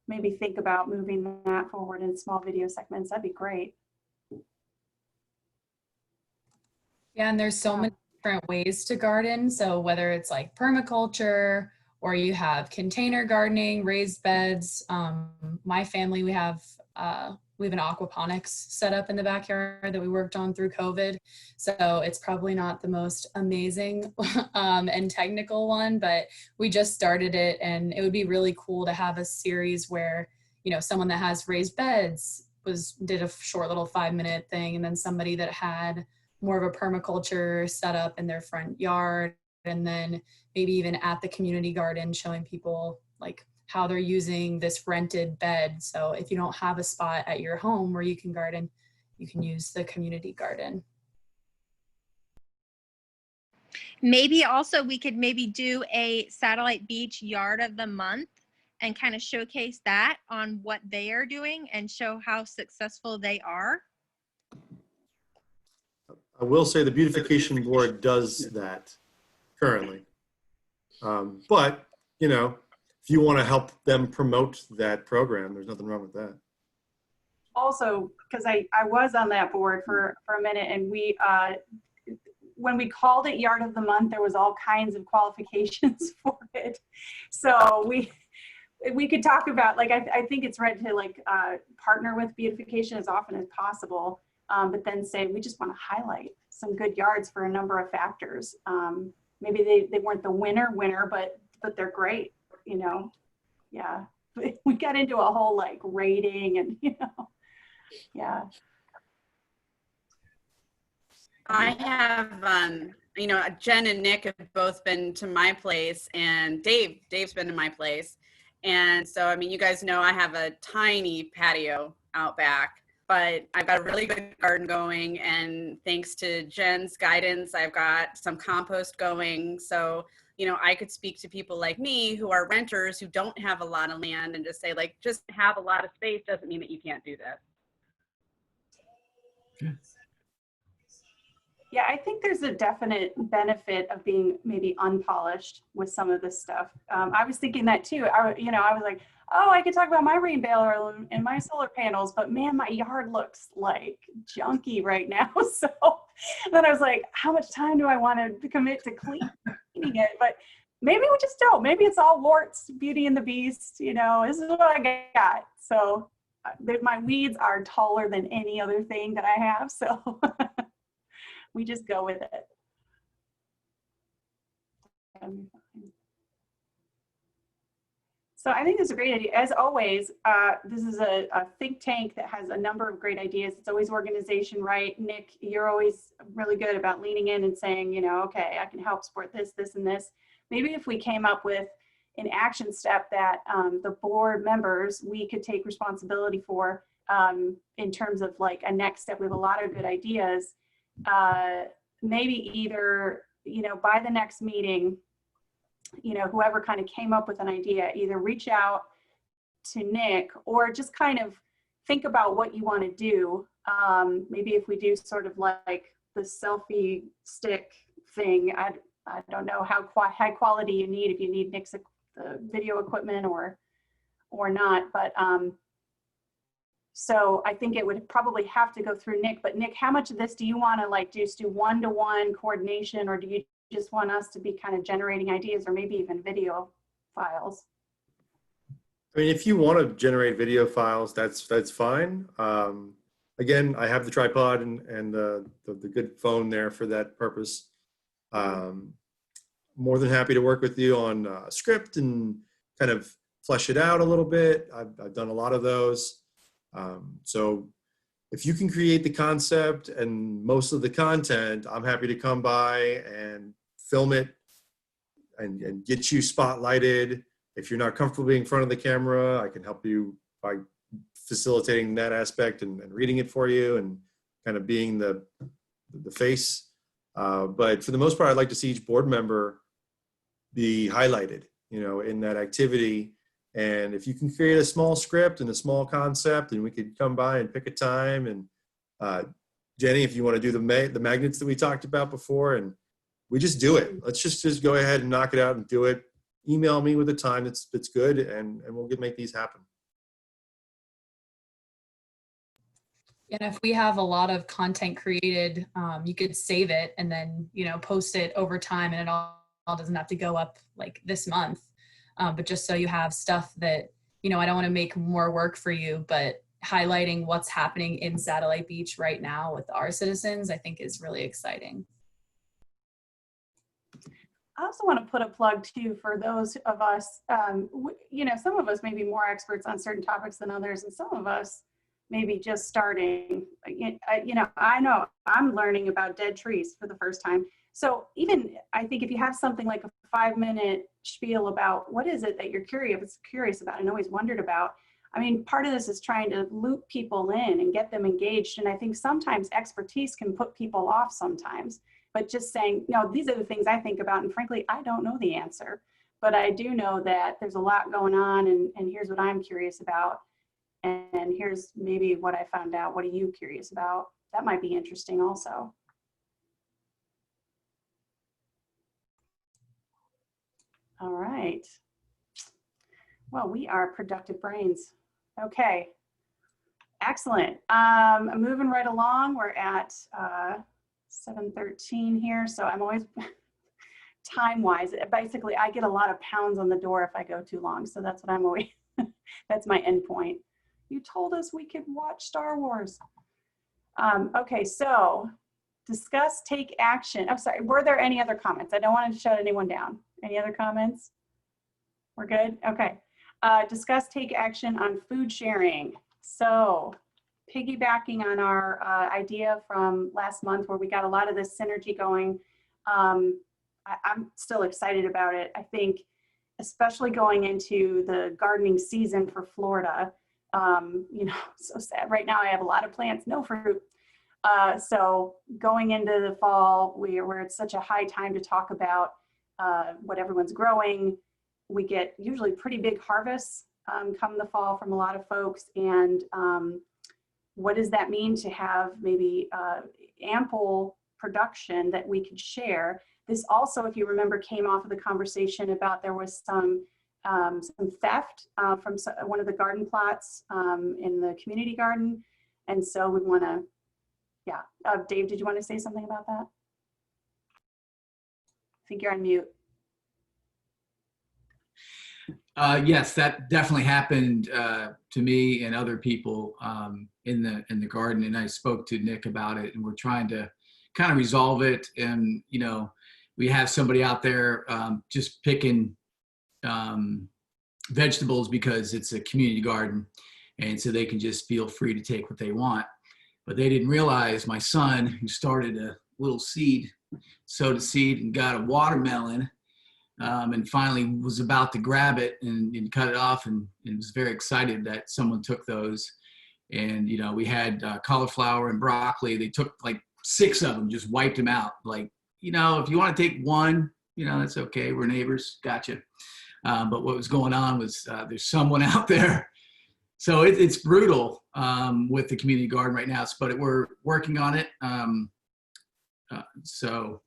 maybe think about moving that forward in small video segments. That'd be great. Yeah, and there's so many different ways to garden. So whether it's like permaculture or you have container gardening, raised beds. My family, we have an aquaponics set up in the backyard that we worked on through COVID. So it's probably not the most amazing and technical one, but we just started it, and it would be really cool to have a series where, you know, someone that has raised beds did a short little 5-minute thing, and then somebody that had more of a permaculture setup in their front yard, and then maybe even at the community garden showing people like how they're using this rented bed. So if you don't have a spot at your home where you can garden, you can use the community garden. Maybe also we could maybe do a satellite beach yard of the month and kind of showcase that on what they are doing and show how successful they are. I will say the beautification board does that currently. But, you know, if you want to help them promote that program, there's nothing wrong with that. Also, because I was on that board for a minute, and we, when we called it Yard of the Month, there was all kinds of qualifications for it. So we could talk about, like, I think it's right to like partner with beautification as often as possible, but then say, we just want to highlight some good yards for a number of factors. Maybe they weren't the winner, but they're great, you know? Yeah, we got into a whole like rating and, you know, yeah. I have, you know, Jen and Nick have both been to my place, and Dave's been to my place. And so, I mean, you guys know I have a tiny patio out back, but I've got a really good garden going, and thanks to Jen's guidance, I've got some compost going. So, you know, I could speak to people like me who are renters who don't have a lot of land and just say, like, just have a lot of space doesn't mean that you can't do this. Yeah, I think there's a definite benefit of being maybe unpolished with some of this stuff. I was thinking that too. I was like, oh, I could talk about my rain barrel and my solar panels, but man, my yard looks like junky right now. So then I was like, how much time do I want to commit to cleaning it? But maybe we just don't. Maybe it's all warts, Beauty and the Beast. You know, this is what I got. So my weeds are taller than any other thing that I have. So we just go with it. So I think this is a great idea. As always, this is a think tank that has a number of great ideas. It's always organization, right? Nick, you're always really good about leaning in and saying, you know, okay, I can help support this, this, and this. Maybe if we came up with an action step that the board members, we could take responsibility for in terms of like a next step. We have a lot of good ideas. Maybe either, you know, by the next meeting, you know, whoever kind of came up with an idea, either reach out to Nick or just kind of think about what you want to do. Maybe if we do sort of like the selfie stick thing, I don't know how high quality you need, if you need Nick's video equipment or not, but so I think it would probably have to go through Nick. But Nick, how much of this do you want to like just do one-to-one coordination, or do you just want us to be kind of generating ideas or maybe even video files? I mean, if you want to generate video files, that's fine. Again, I have the tripod and the good phone there for that purpose. More than happy to work with you on a script and kind of flesh it out a little bit. I've done a lot of those. So if you can create the concept and most of the content, I'm happy to come by and film it and get you spotlighted. If you're not comfortable being in front of the camera, I can help you by facilitating that aspect and reading it for you and kind of being the face. But for the most part, I'd like to see each board member be highlighted, in that activity. And if you can create a small script and a small concept, and we could come by and pick a time. And Jenny, if you want to do the magnets that we talked about before, and we just do it. Let's just go ahead and knock it out and do it. Email me with a time that's good, and we'll make these happen. And if we have a lot of content created, you could save it and then, post it over time, and it all doesn't have to go up like this month. But just so you have stuff that, I don't want to make more work for you, but highlighting what's happening in Satellite Beach right now with our citizens, I think is really exciting. I also want to put a plug too for those of us, some of us may be more experts on certain topics than others, and some of us maybe just starting. I know I'm learning about dead trees for the first time. So even I think if you have something like a 5-minute spiel about what is it that you're curious about and always wondered about, I mean, part of this is trying to loop people in and get them engaged. And I think sometimes expertise can put people off sometimes, but just saying, no, these are the things I think about. And frankly, I don't know the answer, but I do know that there's a lot going on, and here's what I'm curious about. And here's maybe what I found out. What are you curious about? That might be interesting also. All right. Well, we are productive brains. Okay. Excellent. Moving right along. We're at 7:13 here. So I'm always time-wise. Basically, I get a lot of pounds on the door if I go too long. So that's what I'm always, that's my end point. You told us we could watch Star Wars. Okay, so discuss, take action. I'm sorry, were there any other comments? I don't want to shut anyone down. Any other comments? We're good? Okay. Discuss, take action on food sharing. So piggybacking on our idea from last month where we got a lot of this synergy going, I'm still excited about it. I think especially going into the gardening season for Florida, so sad. Right now I have a lot of plants, no fruit. So going into the fall, where it's such a high time to talk about what everyone's growing, we get usually pretty big harvests come the fall from a lot of folks. And what does that mean to have maybe ample production that we could share? This also, if you remember, came off of the conversation about there was some theft from one of the garden plots in the community garden. And so we want to, Dave, did you want to say something about that? I think you're on mute. Yes, that definitely happened to me and other people in the garden. And I spoke to Nick about it, and we're trying to kind of resolve it. And, we have somebody out there just picking vegetables because it's a community garden, and so they can just feel free to take what they want. But they didn't realize my son, who started a little seed, sowed a seed and got a watermelon, and finally was about to grab it and cut it off, and was very excited that someone took those. And we had cauliflower and broccoli. They took like 6 of them, just wiped them out. Like, if you want to take one, that's okay. We're neighbors. Gotcha. But what was going on was there's someone out there. So it's brutal with the community garden right now, but we're working on it. So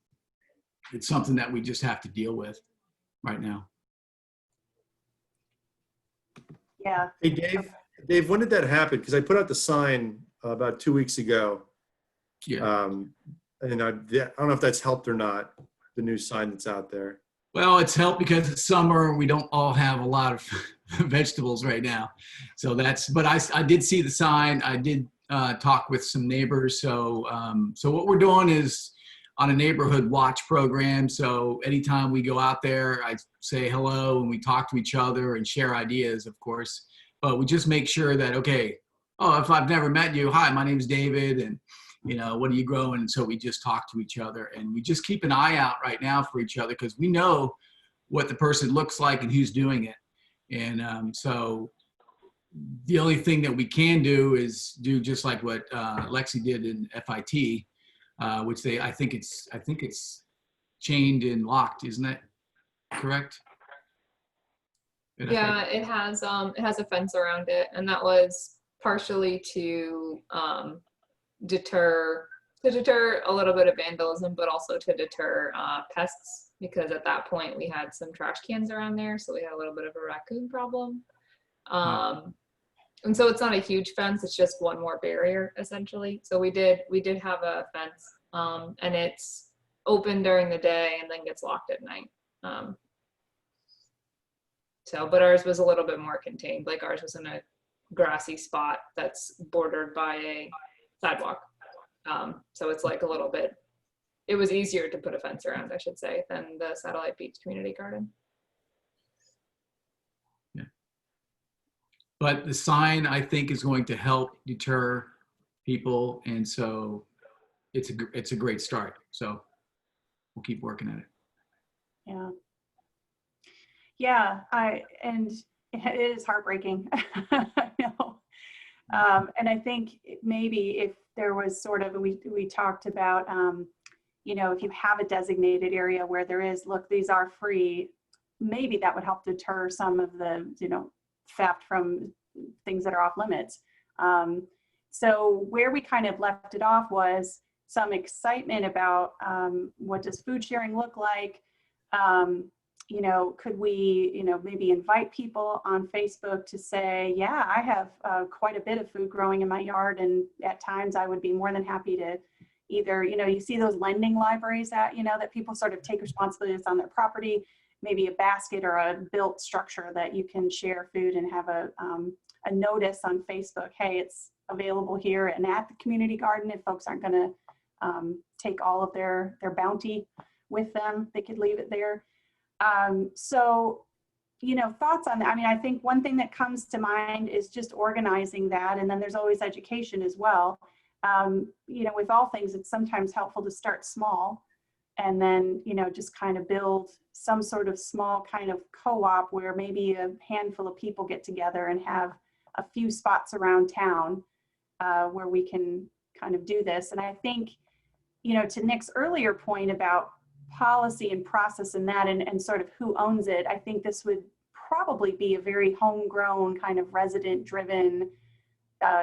it's something that we just have to deal with right now. Yeah. Hey, Dave, when did that happen? Because I put out the sign about 2 weeks ago. Yeah. And I don't know if that's helped or not, the new sign that's out there. Well, it's helped because it's summer. We don't all have a lot of vegetables right now. So but I did see the sign. I did talk with some neighbors. So what we're doing is on a neighborhood watch program. So anytime we go out there, I say hello and we talk to each other and share ideas, of course. But we just make sure that, okay, oh, if I've never met you, hi, my name's David, and what are you growing? And so we just talk to each other, and we just keep an eye out right now for each other because we know what the person looks like and who's doing it. And so the only thing that we can do is do just like what Lexi did in FIT, which I think it's chained and locked, isn't it? Correct? Yeah, it has a fence around it, and that was partially to deter a little bit of vandalism, but also to deter pests, because at that point we had some trash cans around there, so we had a little bit of a raccoon problem. And so it's not a huge fence, it's just one more barrier essentially. So we did have a fence, and it's open during the day and then gets locked at night. But ours was a little bit more contained. Like ours was in a grassy spot that's bordered by a sidewalk. So it's like a little bit, it was easier to put a fence around, I should say, than the Satellite Beach Community Garden. Yeah. But the sign, I think, is going to help deter people. And so it's a great start. So we'll keep working at it. Yeah. Yeah, and it is heartbreaking, and I think maybe if there was sort of, we talked about, if you have a designated area where there is, look, these are free, maybe that would help deter some of the, theft from things that are off limits. So where we kind of left it off was some excitement about what does food sharing look like? Could we, maybe invite people on Facebook to say, yeah, I have quite a bit of food growing in my yard, and at times I would be more than happy to either, you see those lending libraries that, that people sort of take responsibility on their property, maybe a basket or a built structure that you can share food and have a notice on Facebook, hey, it's available here and at the community garden. If folks aren't going to take all of their bounty with them, they could leave it there. So, thoughts on that? I mean, I think one thing that comes to mind is just organizing that. And then there's always education as well. With all things, it's sometimes helpful to start small and then, just kind of build some sort of small kind of co-op where maybe a handful of people get together and have a few spots around town where we can kind of do this. And I think, to Nick's earlier point about policy and process and that, and sort of who owns it, I think this would probably be a very homegrown kind of resident driven,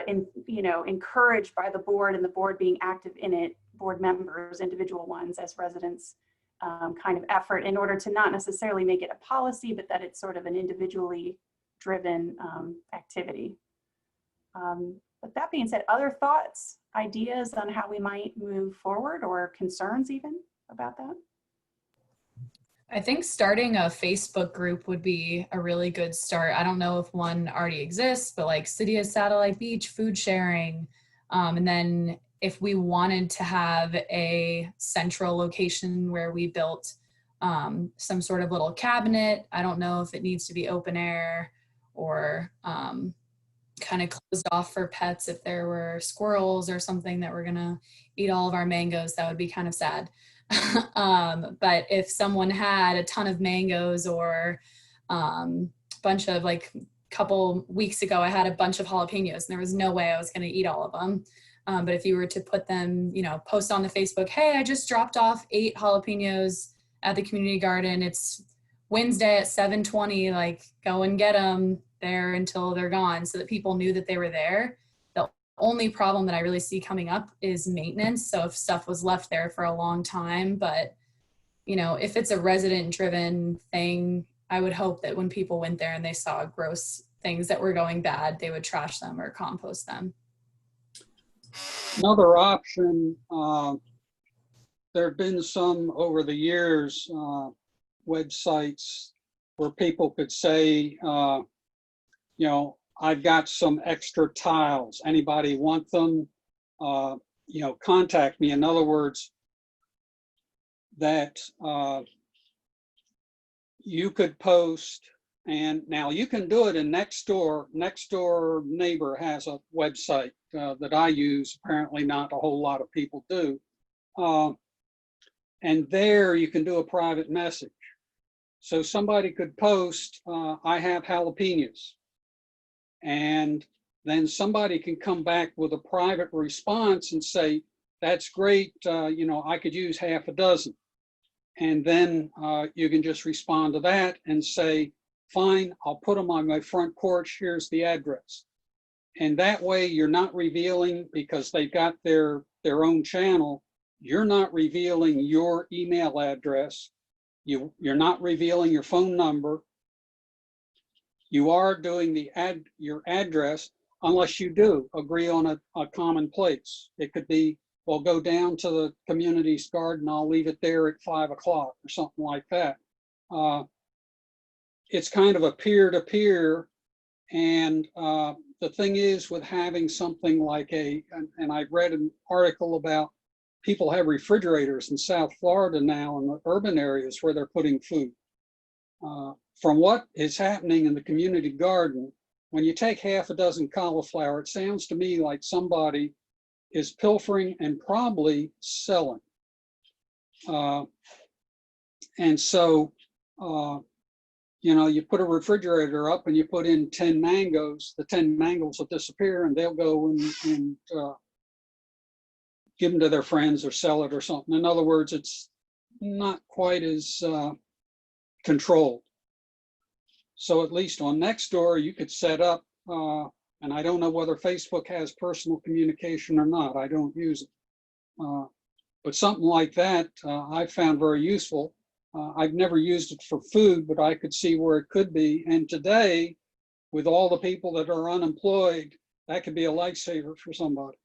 encouraged by the board and the board being active in it, board members, individual ones as residents, kind of effort in order to not necessarily make it a policy, but that it's sort of an individually driven activity. But that being said, other thoughts, ideas on how we might move forward, or concerns even about that? I think starting a Facebook group would be a really good start. I don't know if one already exists, but like City of Satellite Beach, food sharing. And then if we wanted to have a central location where we built some sort of little cabinet, I don't know if it needs to be open air or kind of closed off for pets. If there were squirrels or something that were gonna eat all of our mangoes, that would be kind of sad. But if someone had a ton of mangoes or bunch of, like, couple weeks ago, I had a bunch of jalapenos and there was no way I was going to eat all of them. But if you were to put them, post on the Facebook, hey, I just dropped off 8 jalapenos at the community garden. It's Wednesday at 7:20, like, go and get them there until they're gone, so that people knew that they were there. The only problem that I really see coming up is maintenance. So if stuff was left there for a long time, but if it's a resident driven thing, I would hope that when people went there and they saw gross things that were going bad, they would trash them or compost them. Another option, there have been some over the years, websites where people could say, you know, I've got some extra tiles. Anybody want them? You know, contact me. In other words, that you could post, and now you can do it in Nextdoor. Nextdoor Neighbor has a website that I use. Apparently not a whole lot of people do. And there you can do a private message. So somebody could post, I have jalapenos. And then somebody can come back with a private response and say, that's great, you know, I could use half a dozen. And then you can just respond to that and say, fine, I'll put them on my front porch, here's the address. And that way you're not revealing, because they've got their own channel, you're not revealing your email address. You're not revealing your phone number. You are doing your address, unless you do agree on a common place. It could be, well, go down to the community's garden, I'll leave it there at 5 o'clock or something like that. It's kind of a peer-to-peer, and the thing is with having something like and I read an article about people have refrigerators in South Florida now in the urban areas where they're putting food. From what is happening in the community garden, when you take half a dozen cauliflower, it sounds to me like somebody is pilfering and probably selling. And so, you know, you put a refrigerator up and you put in 10 mangoes, the 10 mangoes will disappear and they'll go and give them to their friends or sell it or something. In other words, it's not quite as controlled. So at least on Nextdoor, you could set up, and I don't know whether Facebook has personal communication or not. I don't use it. But something like that I found very useful. I've never used it for food, but I could see where it could be. And today, with all the people that are unemployed, that could be a lifesaver for somebody.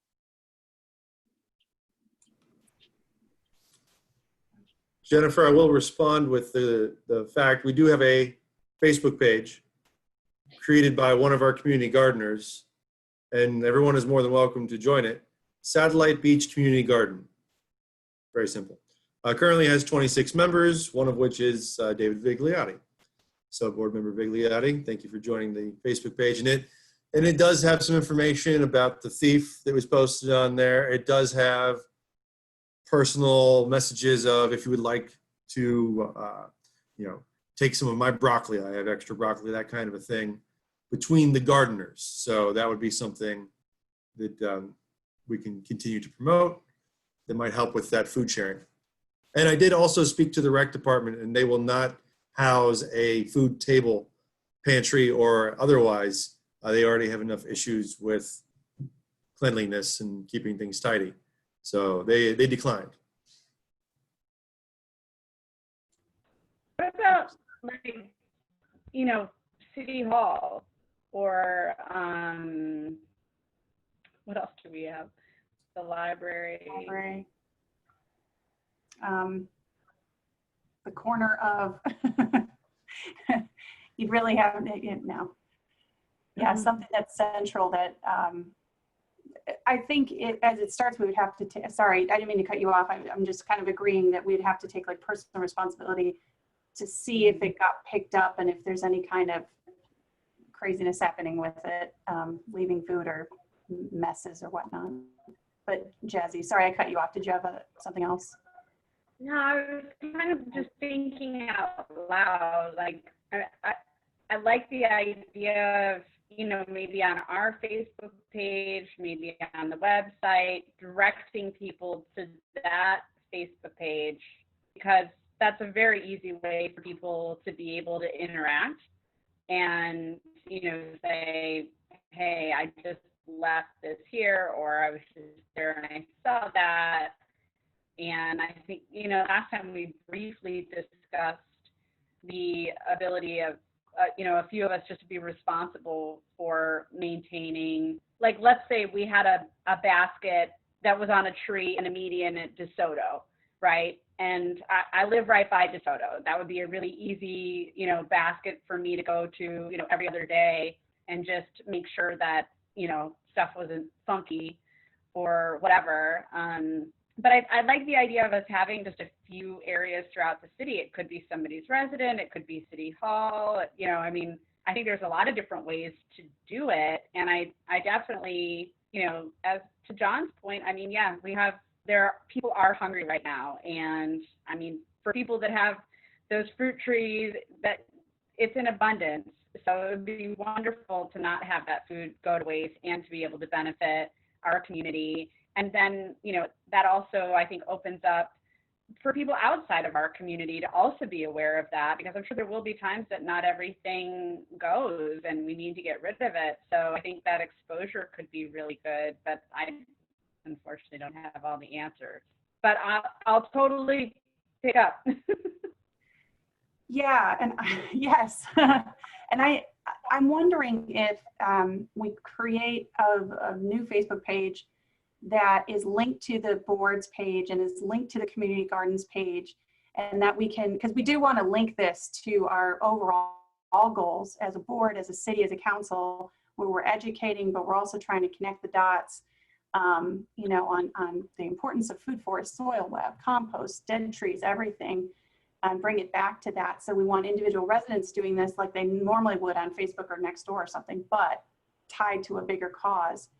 Jennifer, I will respond with the fact we do have a Facebook page created by one of our community gardeners, and everyone is more than welcome to join it. Satellite Beach Community Garden. Very simple. Currently has 26 members, one of which is David Vigliotti. So board member Vigliotti, thank you for joining the Facebook page. And it does have some information about the thief that was posted on there. It does have personal messages of if you would like to, you know, take some of my broccoli. I have extra broccoli, that kind of a thing, between the gardeners. So that would be something that we can continue to promote that might help with that food sharing. And I did also speak to the rec department, and they will not house a food table pantry or otherwise. They already have enough issues with cleanliness and keeping things tidy. So they declined. What about, like, you know, City Hall or what else do we have? The library. The corner of, you'd really have, no. Yeah, something that's central that, I think as it starts, we would have to, sorry, I didn't mean to cut you off. I'm just kind of agreeing that we'd have to take like personal responsibility to see if it got picked up and if there's any kind of craziness happening with it, leaving food or messes or whatnot. But Jazzy, sorry, I cut you off. Did you have something else? No, I was kind of just thinking out loud. Like, I like the idea of, you know, maybe on our Facebook page, maybe on the website, directing people to that Facebook page, because that's a very easy way for people to be able to interact and, you know, say, hey, I just left this here, or I was just there and I saw that. And I think, you know, last time we briefly discussed the ability of, you know, a few of us just to be responsible for maintaining, like, let's say we had a basket that was on a tree in a median at DeSoto, right? And I live right by DeSoto. That would be a really easy, you know, basket for me to go to, you know, every other day and just make sure that, you know, stuff wasn't funky or whatever. But I like the idea of us having just a few areas throughout the city. It could be somebody's resident, it could be city hall, you know, I mean, I think there's a lot of different ways to do it. And I definitely, you know, as to John's point, I mean, yeah, people are hungry right now. And I mean, for people that have those fruit trees, that it's in abundance. So it would be wonderful to not have that food go to waste and to be able to benefit our community. And then, you know, that also, I think, opens up for people outside of our community to also be aware of that, because I'm sure there will be times that not everything goes and we need to get rid of it. So I think that exposure could be really good, but I unfortunately don't have all the answers. But I'll totally pick up. Yeah, and yes. And I'm wondering if we create a new Facebook page that is linked to the board's page and is linked to the community gardens page, and that we can, because we do want to link this to our overall goals as a board, as a city, as a council, where we're educating, but we're also trying to connect the dots, you know, on the importance of food forest, soil web, compost, dead trees, everything, and bring it back to that. So we want individual residents doing this like they normally would on Facebook or Nextdoor or something, but tied to a bigger cause.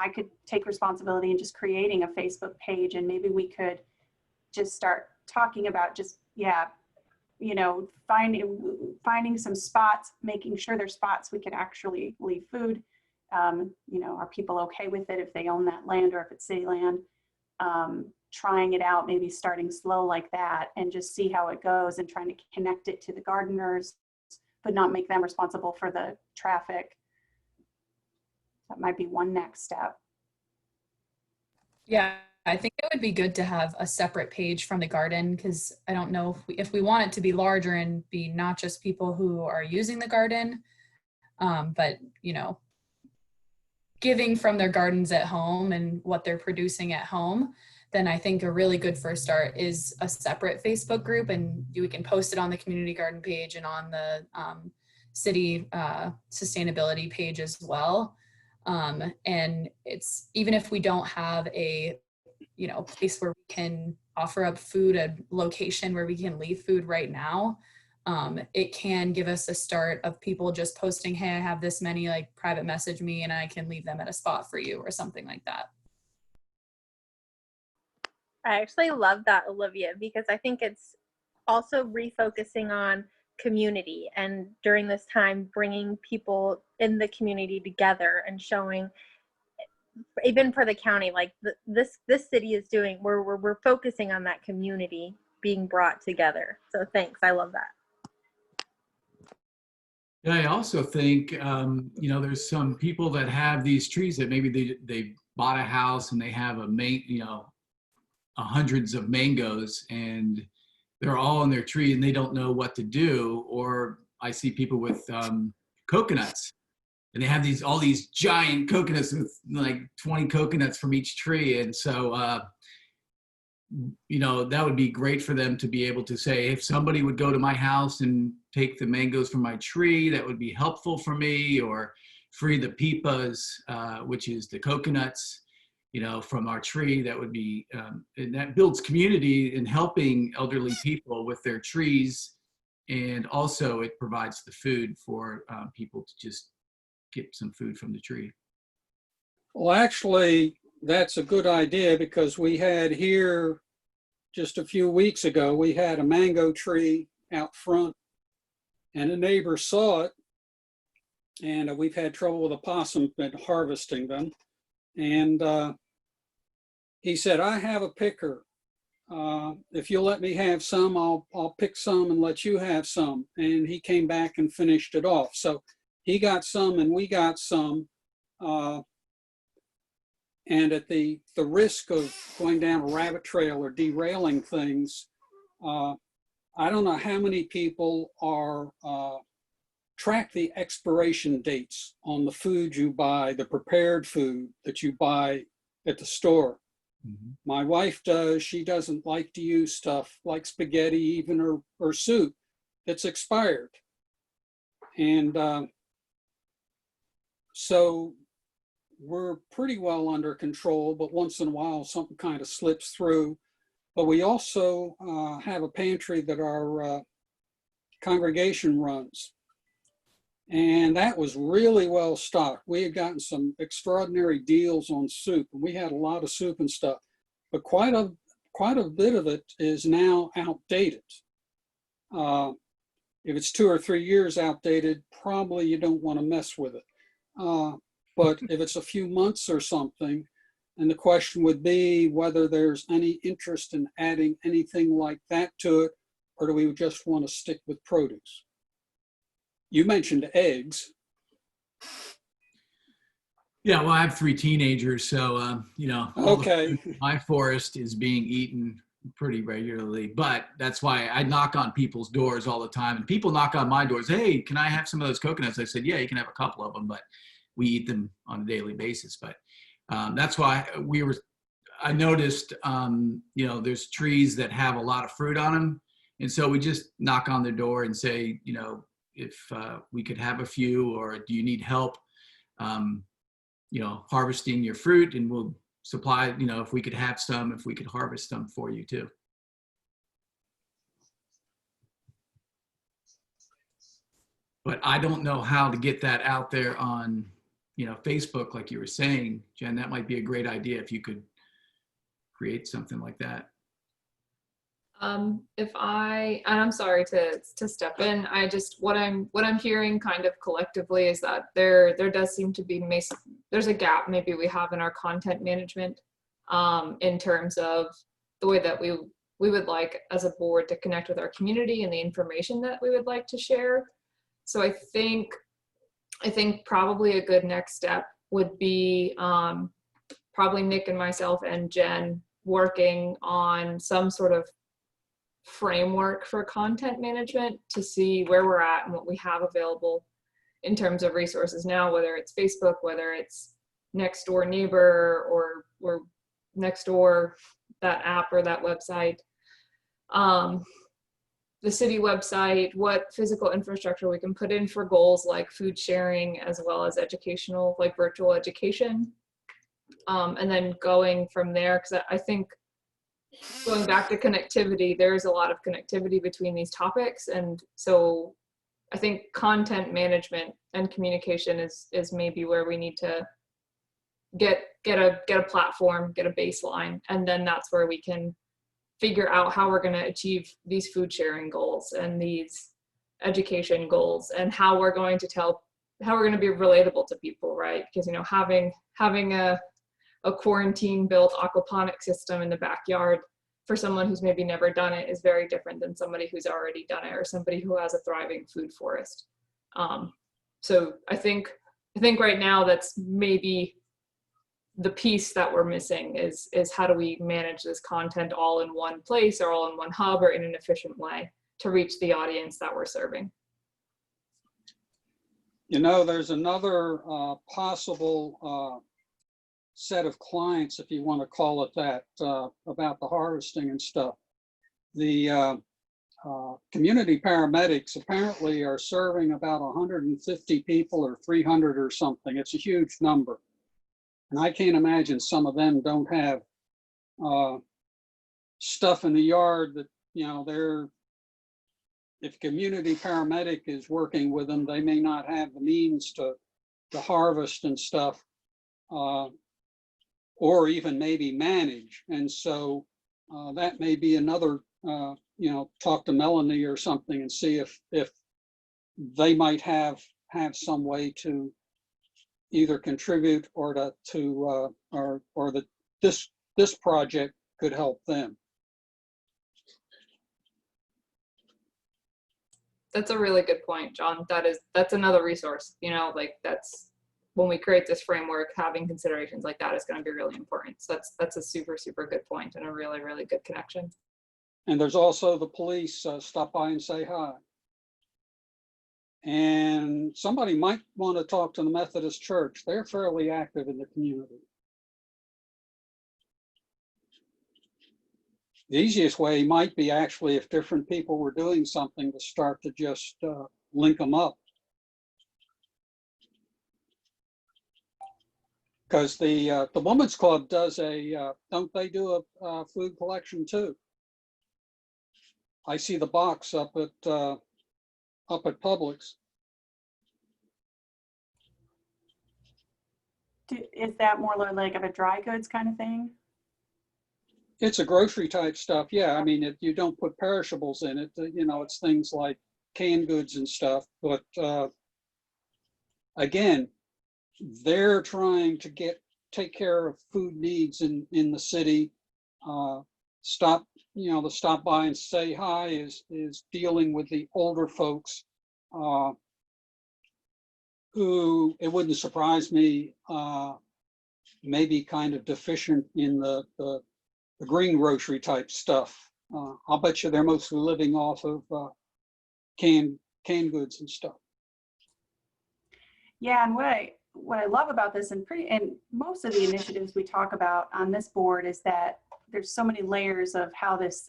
I could take responsibility in just creating a Facebook page, and maybe we could just start talking about just, yeah, you know, finding some spots, making sure there's spots we can actually leave food. You know, are people okay with it if they own that land or if it's city land? Trying it out, maybe starting slow like that and just see how it goes, and trying to connect it to the gardeners, but not make them responsible for the traffic. That might be one next step. Yeah, I think it would be good to have a separate page from the garden, because I don't know if we want it to be larger and be not just people who are using the garden, but, you know, giving from their gardens at home and what they're producing at home. Then I think a really good first start is a separate Facebook group, and we can post it on the community garden page and on the city sustainability page as well. And it's, even if we don't have a, you know, place where we can offer up food, a location where we can leave food right now, it can give us a start of people just posting, hey, I have this many, like private message me and I can leave them at a spot for you or something like that. I actually love that, Olivia, because I think it's also refocusing on community, and during this time bringing people in the community together and showing, even for the county, like this city is doing, we're focusing on that community being brought together. So thanks, I love that. Yeah, I also think, you know, there's some people that have these trees that maybe they bought a house and they have hundreds of mangoes, and they're all in their tree and they don't know what to do. Or I see people with coconuts, and they have all these giant coconuts with like 20 coconuts from each tree. And so, you know, that would be great for them to be able to say, if somebody would go to my house and take the mangoes from my tree, that would be helpful for me. Or free the pipas, which is the coconuts, you know, from our tree. That would be, and that builds community in helping elderly people with their trees. And also it provides the food for people to just get some food from the tree. Well, actually, that's a good idea, because we had here just a few weeks ago, we had a mango tree out front and a neighbor saw it, and we've had trouble with opossum at harvesting them. And he said, I have a picker. If you'll let me have some, I'll pick some and let you have some. And he came back and finished it off. So he got some and we got some. And at the risk of going down a rabbit trail or derailing things, I don't know how many people are track the expiration dates on the food you buy, the prepared food that you buy at the store. Mm-hmm. My wife does. She doesn't like to use stuff like spaghetti, even or soup that's expired. And so we're pretty well under control, but once in a while something kind of slips through. But we also have a pantry that our congregation runs. And that was really well stocked. We had gotten some extraordinary deals on soup, and we had a lot of soup and stuff. But quite a bit of it is now outdated. If it's 2 or 3 years outdated, probably you don't want to mess with it. But if it's a few months or something, and the question would be whether there's any interest in adding anything like that to it, or do we just want to stick with produce? You mentioned eggs. Yeah, well, I have 3 teenagers, so Okay. my forest is being eaten pretty regularly. But that's why I knock on people's doors all the time, and people knock on my doors. Hey, can I have some of those coconuts? I said, yeah, you can have a couple of them, but we eat them on a daily basis. But that's why I noticed, there's trees that have a lot of fruit on them, and so we just knock on their door and say, if we could have a few, or do you need help, harvesting your fruit, and we'll supply, if we could have some, if we could harvest them for you too. But I don't know how to get that out there on, Facebook, like you were saying, Jen. That might be a great idea if you could create something like that. And I'm sorry to step in. What I'm hearing kind of collectively is that there does seem to be there's a gap maybe we have in our content management, in terms of the way that we would like as a board to connect with our community and the information that we would like to share. So I think probably a good next step would be probably Nick and myself and Jen working on some sort of framework for content management to see where we're at and what we have available in terms of resources now, whether it's Facebook, whether it's Next Door Neighbor or Next Door, that app or that website, the city website, what physical infrastructure we can put in for goals like food sharing, as well as educational, like virtual education, and then going from there, because I think going back to connectivity, there's a lot of connectivity between these topics. And so I think content management and communication is maybe where we need to get a platform, get a baseline. And then that's where we can figure out how we're going to achieve these food sharing goals and these education goals, and how we're going to be relatable to people, right? Because, having a quarantine built aquaponic system in the backyard for someone who's maybe never done it is very different than somebody who's already done it, or somebody who has a thriving food forest. So I think right now that's maybe the piece that we're missing is how do we manage this content all in one place, or all in one hub, or in an efficient way to reach the audience that we're serving. There's another possible set of clients, if you want to call it that, about the harvesting and stuff. The community paramedics apparently are serving about 150 people or 300 or something. It's a huge number. And I can't imagine some of them don't have stuff in the yard that, if community paramedic is working with them, they may not have the means to harvest and stuff, or even maybe manage. And so that may be another, talk to Melanie or something and see if they might have some way to either contribute or that this project could help them. That's a really good point, John. That's another resource, that's when we create this framework, having considerations like that is going to be really important. So that's a super, super good point, and a really, really good connection. And there's also the police stop by and say hi. And somebody might want to talk to the Methodist Church. They're fairly active in the community. The easiest way might be actually if different people were doing something to start to just link them up. Because the Women's Club does don't they do a food collection too? I see the box up at Publix. Is that more like of a dry goods kind of thing? It's a grocery type stuff. Yeah, I mean, you don't put perishables in it. You know, it's things like canned goods and stuff. But again, they're trying to take care of food needs in the city. To stop by and say hi is dealing with the older folks who, it wouldn't surprise me, may be kind of deficient in the green grocery type stuff. I'll bet you they're mostly living off of canned goods and stuff. Yeah, and what I love about this and most of the initiatives we talk about on this board is that there's so many layers of how this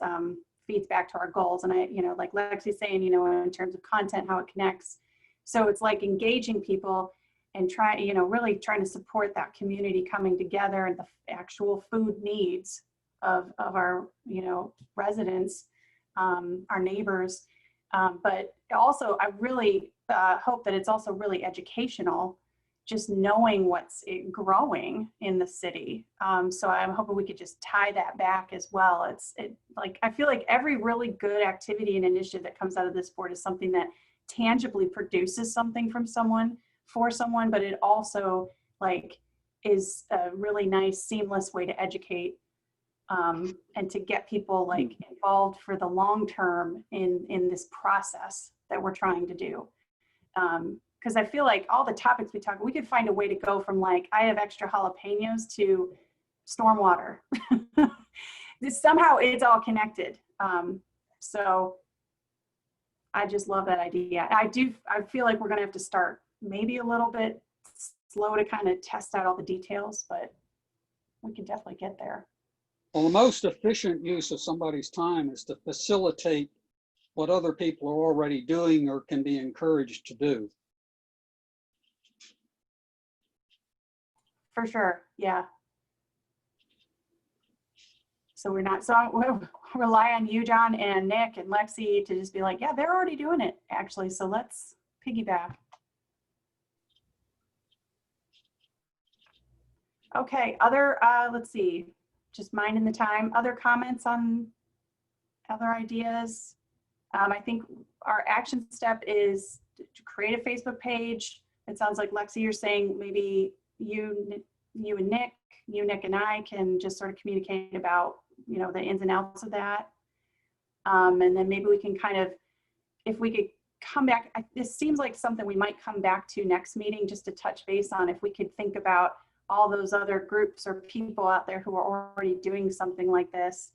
feeds back to our goals. And like Lexi's saying, in terms of content, how it connects. So it's like engaging people and really trying to support that community coming together and the actual food needs of our, residents, our neighbors. But also I really hope that it's also really educational, just knowing what's growing in the city. So I'm hoping we could just tie that back as well. I feel like every really good activity and initiative that comes out of this board is something that tangibly produces something from someone for someone, but it also is a really nice seamless way to educate and to get people involved for the long term in this process that we're trying to do. Because I feel like all the topics we could find a way to go from I have extra jalapenos to stormwater. Somehow it's all connected. So I just love that idea. I feel like we're gonna have to start maybe a little bit slow to kind of test out all the details, but we can definitely get there. Well, the most efficient use of somebody's time is to facilitate what other people are already doing or can be encouraged to do. For sure, yeah. So we'll rely on you, John, and Nick and Lexi to just be like, yeah, they're already doing it, actually. So let's piggyback. Okay, let's see, just minding the time. Other comments on other ideas? I think our action step is to create a Facebook page. It sounds like Lexi, you're saying maybe you and Nick, Nick and I can just sort of communicate about, the ins and outs of that. And then maybe we can if we could come back, this seems like something we might come back to next meeting just to touch base on, if we could think about all those other groups or people out there who are already doing something like this,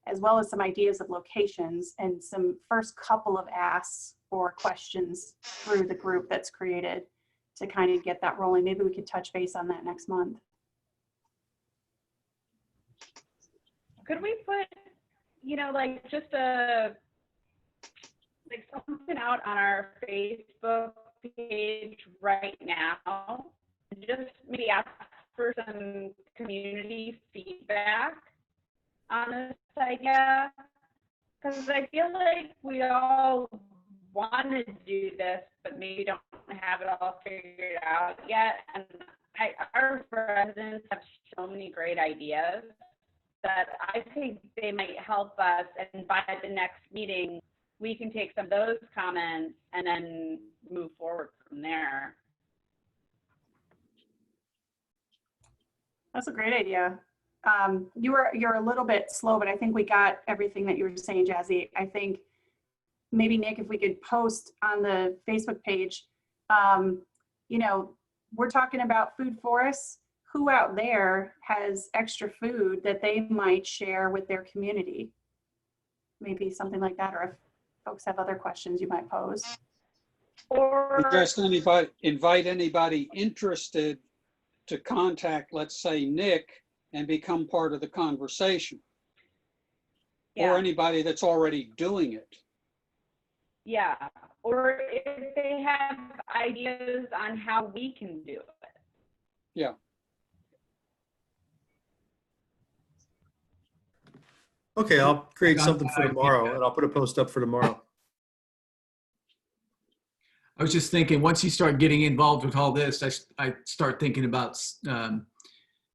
as well as some ideas of locations and some first couple of asks or questions through the group that's created to kind of get that rolling. Maybe we could touch base on that next month. Could we put, just something out on our Facebook page right now? Just maybe ask for some community feedback on this idea, because I feel like we all want to do this, but maybe don't have it all figured out yet. And our residents have so many great ideas that I think they might help us. And by the next meeting, we can take some of those comments and then move forward from there. That's a great idea. You're a little bit slow, but I think we got everything that you were saying, Jazzy. I think maybe Nick, if we could post on the Facebook page, we're talking about food forests. Who out there has extra food that they might share with their community? Maybe something like that, or if folks have other questions you might pose. Or just invite anybody interested to contact, let's say, Nick, and become part of the conversation. Yeah. Or anybody that's already doing it. Yeah, or if they have ideas on how we can do it. Yeah. Okay, I'll create Got something that for idea. tomorrow, and I'll put a post up for tomorrow. I was just thinking, once you start getting involved with all this, I start thinking about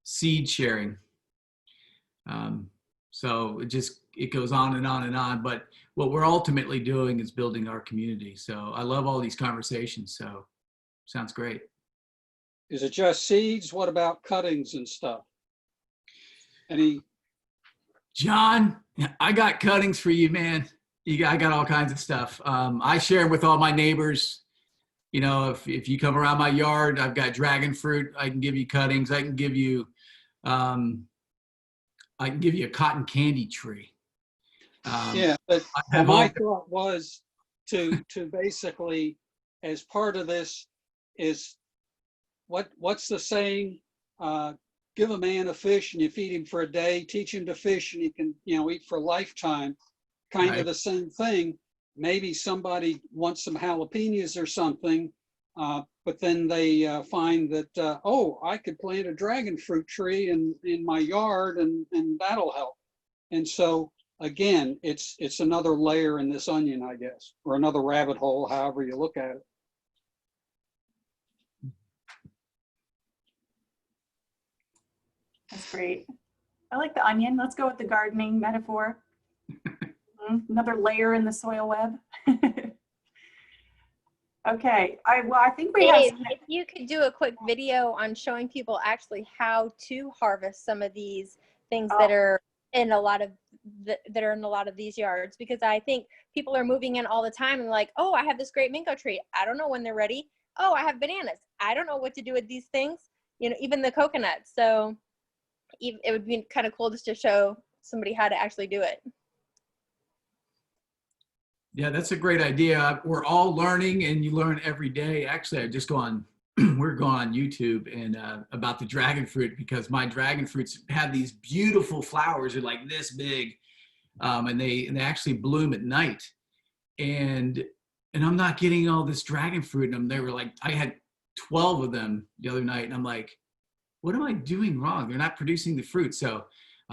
seed sharing. So it goes on and on and on. But what we're ultimately doing is building our community. So I love all these conversations. So sounds great. Is it just seeds? What about cuttings and stuff? Any? John, I got cuttings for you, man. I got all kinds of stuff. I share with all my neighbors. You know, if you come around my yard, I've got dragon fruit. I can give you cuttings. I can give you a cotton candy tree. Yeah, but I have my all, thought was to basically, as part of this, is what's the saying? Give a man a fish and you feed him for a day. Teach him to fish and he can, eat for a lifetime. Kind Right. of the same thing. Maybe somebody wants some jalapenos or something, but then they find that, oh, I could plant a dragon fruit tree in my yard and that'll help. And so, again, it's another layer in this onion, I guess, or another rabbit hole, however you look at it. That's great. I like the onion. Let's go with the gardening metaphor. Another layer in the soil web. Okay. I think we have. Dave, if you could do a quick video on showing people actually how to harvest some of these things that are in a lot of these yards, because I think people are moving in all the time and like, oh, I have this great mango tree. I don't know when they're ready. Oh, I have bananas. I don't know what to do with these things. Even the coconuts. So it would be kind of cool just to show somebody how to actually do it. yeah, that's a great idea. We're all learning, and you learn every day. Actually, I just we're going on YouTube and about the dragon fruit, because my dragon fruits have these beautiful flowers. They're like this big, and they actually bloom at night. And I'm not getting all this dragon fruit. And they were like, I had 12 of them the other night, and I'm like, what am I doing wrong? They're not producing the fruit. So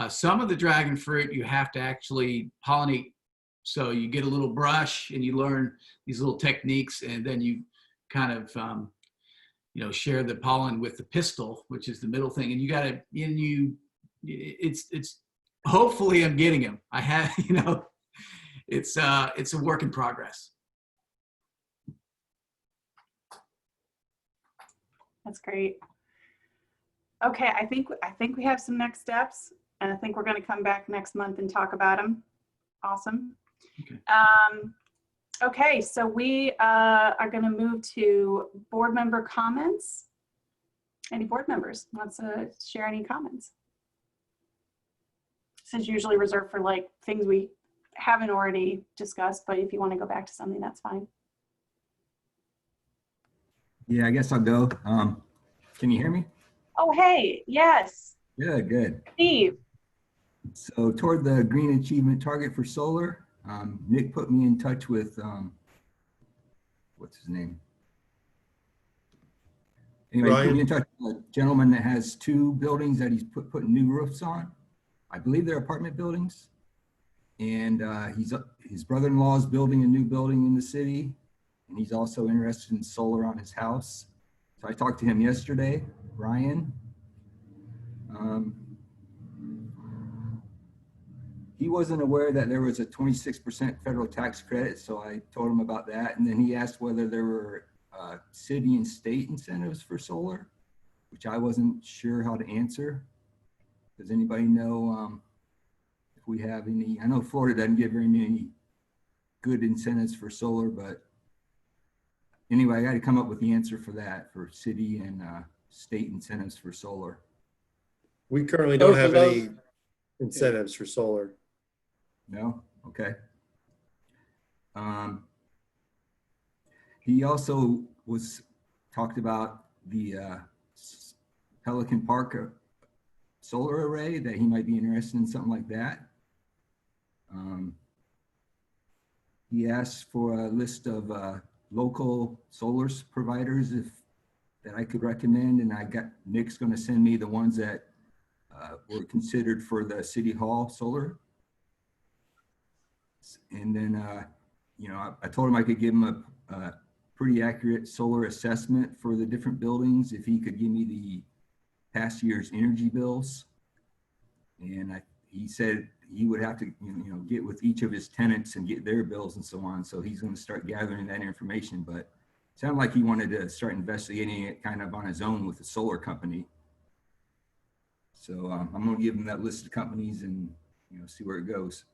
some of the dragon fruit you have to actually pollinate. So you get a little brush and you learn these little techniques, and then you kind of share the pollen with the pistil, which is the middle thing. And it's hopefully I'm getting them. I have, it's a work in progress. That's great. Okay, I think we have some next steps, and I think we're going to come back next month and talk about them. Awesome. Okay. Okay, so we are going to move to board member comments. Any board members wants to share any comments? This is usually reserved for like things we haven't already discussed, but if you want to go back to something, that's fine. Yeah, I guess I'll go. Can you hear me? Oh, hey, yes. Good. Steve. So toward the green achievement target for solar, Nick put me in touch with, what's his name? Anyway, he put me in touch with a gentleman that has 2 buildings that he's putting new roofs on. I believe they're apartment buildings. And his brother-in-law is building a new building in the city. And he's also interested in solar on his house. So I talked to him yesterday, Ryan. He wasn't aware that there was a 26% federal tax credit, so I told him about that. And then he asked whether there were city and state incentives for solar, which I wasn't sure how to answer. Does anybody know if we have any? I know Florida doesn't give very many good incentives for solar, but anyway, I got to come up with the answer for that, for city and state incentives for solar. We currently don't Both have of any those- incentives for solar. No? Okay. He also talked about the Pelican Park solar array, that he might be interested in something like that. He asked for a list of local solar providers that I could recommend, and Nick's going to send me the ones that were considered for the City Hall solar. And then, you know, I told him I could give him a pretty accurate solar assessment for the different buildings if he could give me the past year's energy bills. And he said he would have to, you know, get with each of his tenants and get their bills and so on. So he's going to start gathering that information. But it sounded like he wanted to start investigating it kind of on his own with a solar company. So I'm going to give him that list of companies and, you know, see where it goes.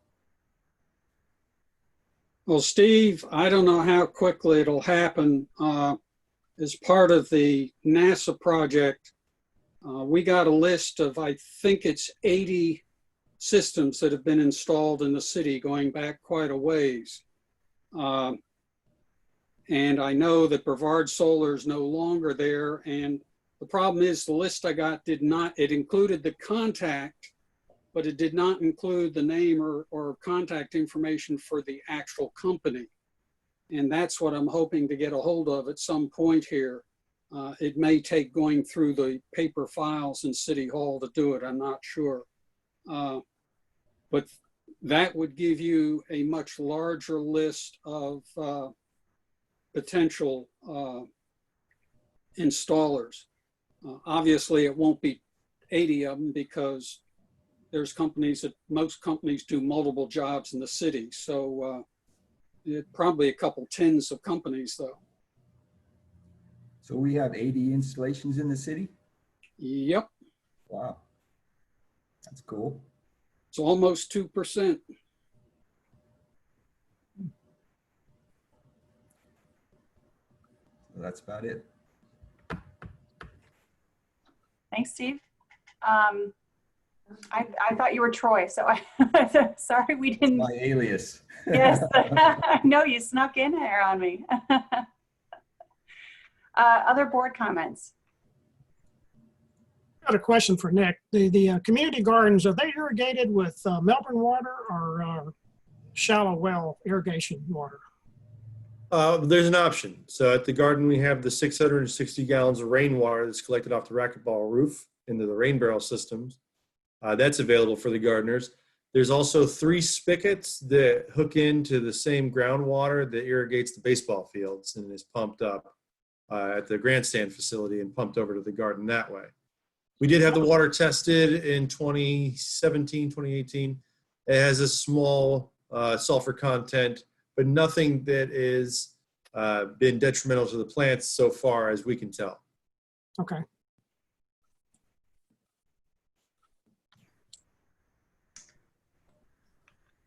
Well, Steve, I don't know how quickly it'll happen. As part of the NASA project, we got a list of, I think it's 80 systems that have been installed in the city going back quite a ways. And I know that Brevard Solar is no longer there. And the problem is the list I got it included the contact, but it did not include the name or contact information for the actual company. And that's what I'm hoping to get a hold of at some point here. It may take going through the paper files in City Hall to do it, I'm not sure. But that would give you a much larger list of potential installers. Obviously, it won't be 80 of them because there's most companies do multiple jobs in the city. So probably a couple tens of companies though. So we have 80 installations in the city? Yep. Wow. That's cool. It's almost 2%. So that's about it. Thanks, Steve. I thought you were Troy, so sorry we didn't. My alias. Yes, I know you snuck in there on me. Other board comments? Got a question for Nick. The community gardens, are they irrigated with Melbourne water or shallow well irrigation water? There's an option. So at the garden, we have the 660 gallons of rainwater that's collected off the racquetball roof into the rain barrel systems. That's available for the gardeners. There's also 3 spigots that hook into the same groundwater that irrigates the baseball fields and is pumped up at the grandstand facility and pumped over to the garden that way. We did have the water tested in 2017, 2018. It has a small sulfur content, but nothing that is been detrimental to the plants so far as we can tell. Okay.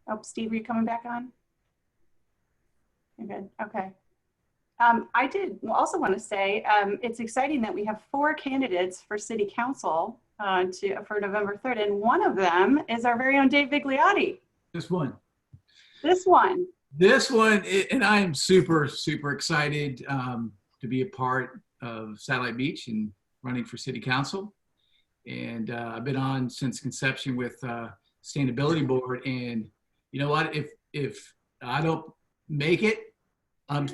Oh, Steve, are you coming back on? You're good. Okay. I did also want to say it's exciting that we have 4 candidates for City Council for November 3rd, and one of them is our very own Dave Vigliotti. This one. This one. This one, and I am super, super excited to be a part of Satellite Beach and running for City Council. And I've been on since conception with Sustainability Board. And you know what? If I don't make it, I'm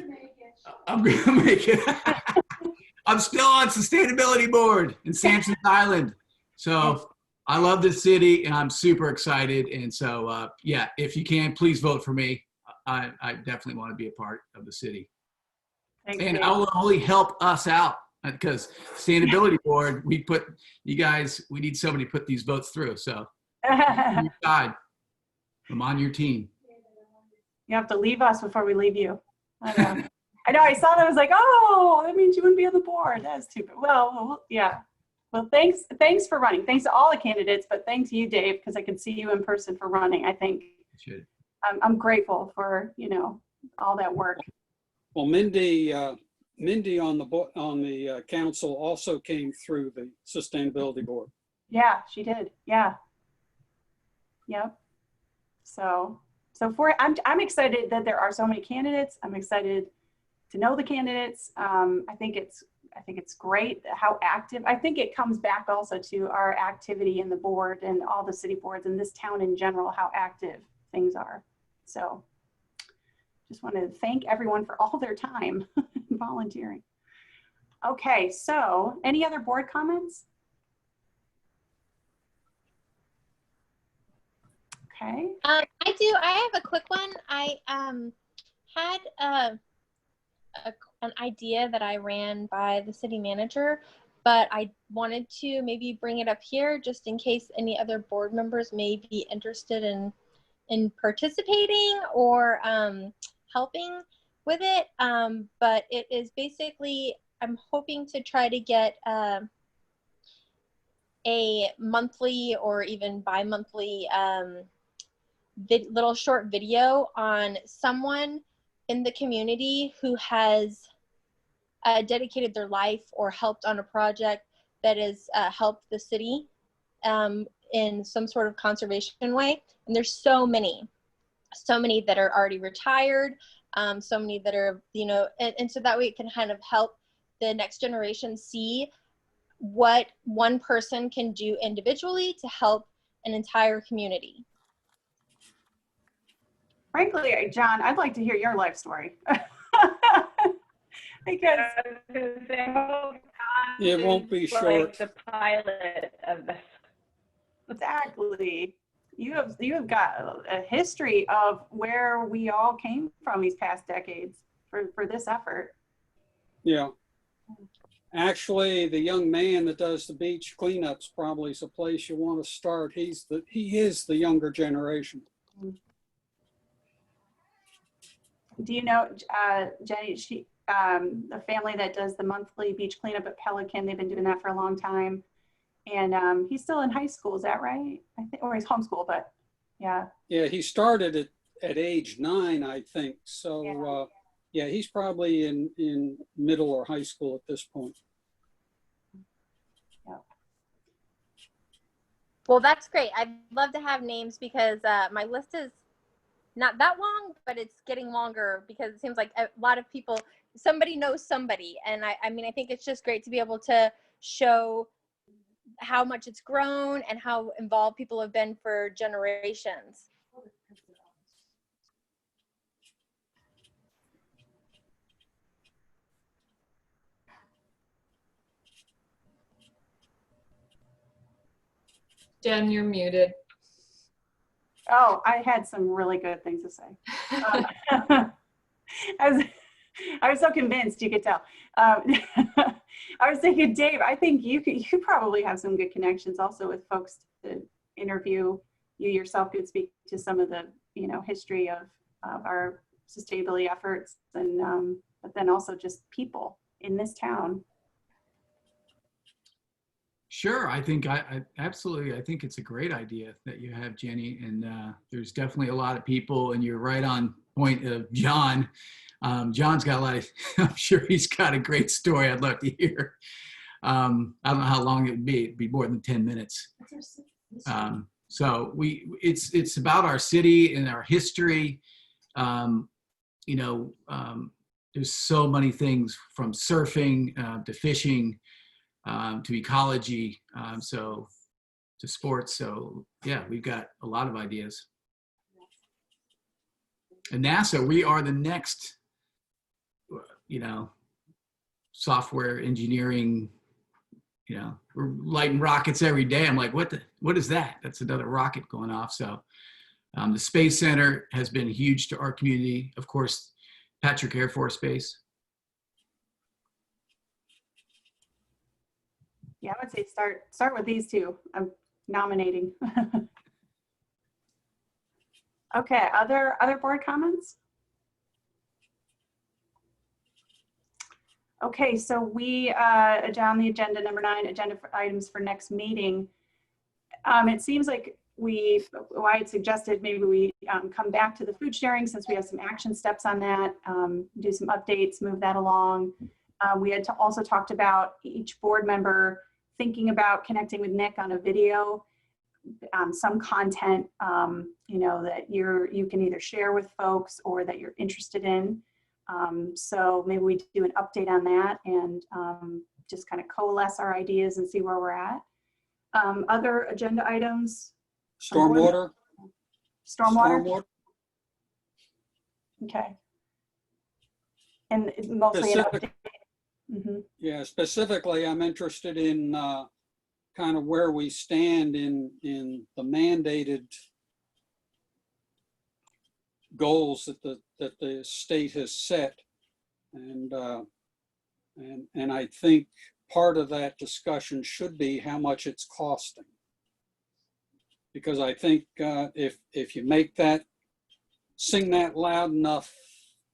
going to make it. I'm still on Sustainability Board in Sampson's Island. So I love this city and I'm super excited. And so, yeah, if you can, please vote for me. I definitely want to be a part of the city. Thanks, and Dave. I will only help us out because Sustainability Board, we need somebody to put these votes through. So I'm on your side. I'm on your team. You have to leave us before we leave you. I know. I know. I saw that. I was like, oh, that means you wouldn't be on the board. That's stupid. Well, yeah. Well, thanks for running. Thanks to all the candidates, but thanks to you, Dave, because I could see you in person for running. I think I'm grateful for all that work. Well, Mindy on the council also came through the Sustainability Board. Yeah, she did. Yeah. Yep. So I'm excited that there are so many candidates. I'm excited to know the candidates. I think it's great how active. I think it comes back also to our activity in the board and all the city boards and this town in general, how active things are. So just want to thank everyone for all their time volunteering. Okay, so any other board comments? Okay. I do. I have a quick one. I had an idea that I ran by the city manager, but I wanted to maybe bring it up here just in case any other board members may be interested in participating or helping with it. But it is basically, I'm hoping to try to get a monthly or even bi-monthly little short video on someone in the community who has dedicated their life or helped on a project that has helped the city in some sort of conservation way. And there's so many that are already retired, so many that are, you know, and so that way it can kind of help the next generation see what one person can do individually to help an entire community. Frankly, John, I'd like to hear your life story. Because It won't be short. Like the pilot of this. exactly. You have got a history of where we all came from these past decades for this effort. Yeah. Actually, the young man that does the beach cleanups probably is a place you want to start. He is the younger generation. Do you know, Jenny, the family that does the monthly beach cleanup at Pelican, they've been doing that for a long time. And he's still in high school, is that right? I think, or he's homeschooled, but yeah. Yeah, he started at age 9, I think. So yeah, he's probably in middle or high school at this point. Yeah. Well, that's great. I'd love to have names because my list is not that long, but it's getting longer because it seems like a lot of people, somebody knows somebody. And I mean, I think it's just great to be able to show how much it's grown and how involved people have been for generations. Jen, you're muted. Oh, I had some really good things to say. I was so convinced, you could tell. I was thinking, Dave, I think you probably have some good connections also with folks to interview. You yourself could speak to some of the, you know, history of our sustainability efforts, and but then also just people in this town. Sure, I think I absolutely. I think it's a great idea that you have, Jenny, and there's definitely a lot of people, and you're right on point of John. John's got a lot of, I'm sure he's got a great story I'd love to hear. I don't know how long it would be. It'd be more than 10 minutes. So it's about our city and our history. You know, there's so many things from surfing to fishing to ecology, so to sports. So yeah, we've got a lot of ideas. And NASA, we are the next, you know, software engineering, you know, we're lighting rockets every day. I'm like, what is that? That's another rocket going off. So the Space Center has been huge to our community. Of course, Patrick Air Force Base. Yeah, I would say start with these two. I'm nominating. Okay, other board comments? Okay, so we on the agenda number 9, agenda for items for next meeting. It seems like I had suggested maybe we come back to the food sharing since we have some action steps on that, do some updates, move that along. We had also talked about each board member thinking about connecting with Nick on a video, some content, you know, that you can either share with folks or that you're interested in. So maybe we do an update on that and just kind of coalesce our ideas and see where we're at. Other agenda items? Stormwater. Stormwater? Okay. And mostly an update. Mm-hmm. Yeah, specifically, I'm interested in kind of where we stand in the mandated goals that the state has set. And I think part of that discussion should be how much it's costing. Because I think if you make that, sing that loud enough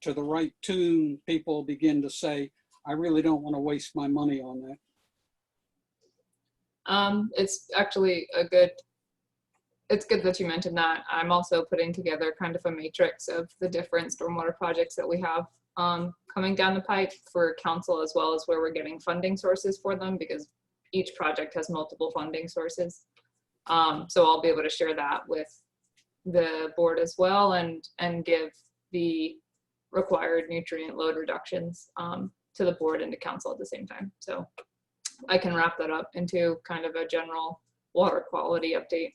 to the right tune, people begin to say, I really don't want to waste my money on that. It's actually it's good that you mentioned that. I'm also putting together kind of a matrix of the different stormwater projects that we have coming down the pipe for council, as well as where we're getting funding sources for them, because each project has multiple funding sources. So I'll be able to share that with the board as well, and give the required nutrient load reductions to the board and to council at the same time. So I can wrap that up into kind of a general water quality update.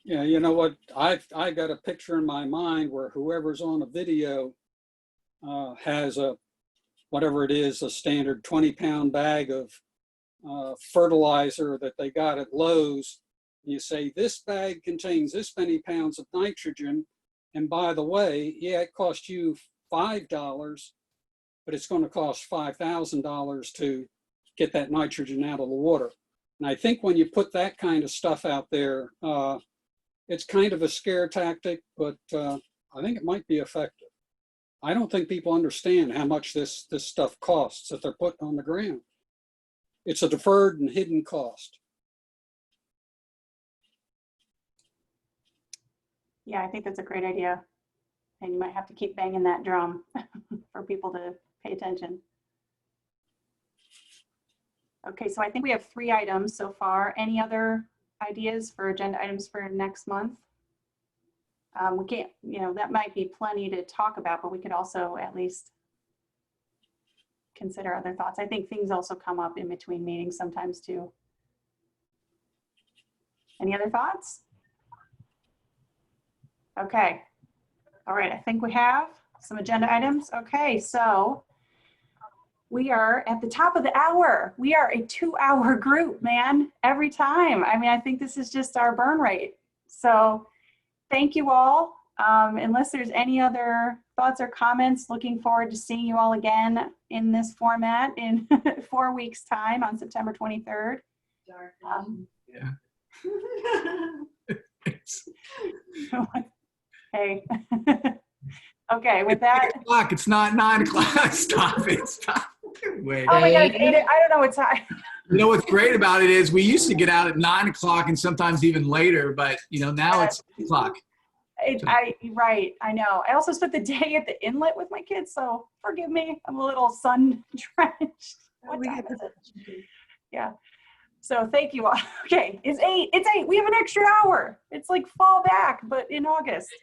Yeah, you know what? I got a picture in my mind where whoever's on the video has a, whatever it is, a standard 20-pound bag of fertilizer that they got at Lowe's. You say, this bag contains this many pounds of nitrogen. And by the way, yeah, it cost you $5, but it's going to cost $5,000 to get that nitrogen out of the water. And I think when you put that kind of stuff out there, it's kind of a scare tactic, but I think it might be effective. I don't think people understand how much this stuff costs that they're putting on the ground. It's a deferred and hidden cost. Yeah, I think that's a great idea. And you might have to keep banging that drum for people to pay attention. Okay, so I think we have 3 items so far. Any other ideas for agenda items for next month? We can't, that might be plenty to talk about, but we could also at least consider other thoughts. I think things also come up in between meetings sometimes too. Any other thoughts? Okay. All right, I think we have some agenda items. Okay, so we are at the top of the hour. We are a 2-hour group, man, every time. I mean, I think this is just our burn rate. So thank you all. Unless there's any other thoughts or comments, looking forward to seeing you all again in this format in 4 weeks' time on September 23rd. Yeah. Hey. Okay, with that. 8 o'clock. It's not 9 o'clock. Stop it. Stop. Wait. Oh my God, I don't know what time. You know what's great about it is we used to get out at 9 o'clock and sometimes even later, but now it's 8 o'clock. Right, I know. I also spent the day at the inlet with my kids, so forgive me. I'm a little sun drenched. What time is it? Yeah. So thank you all. Okay, it's 8. We have an extra hour. It's like fall back, but in August.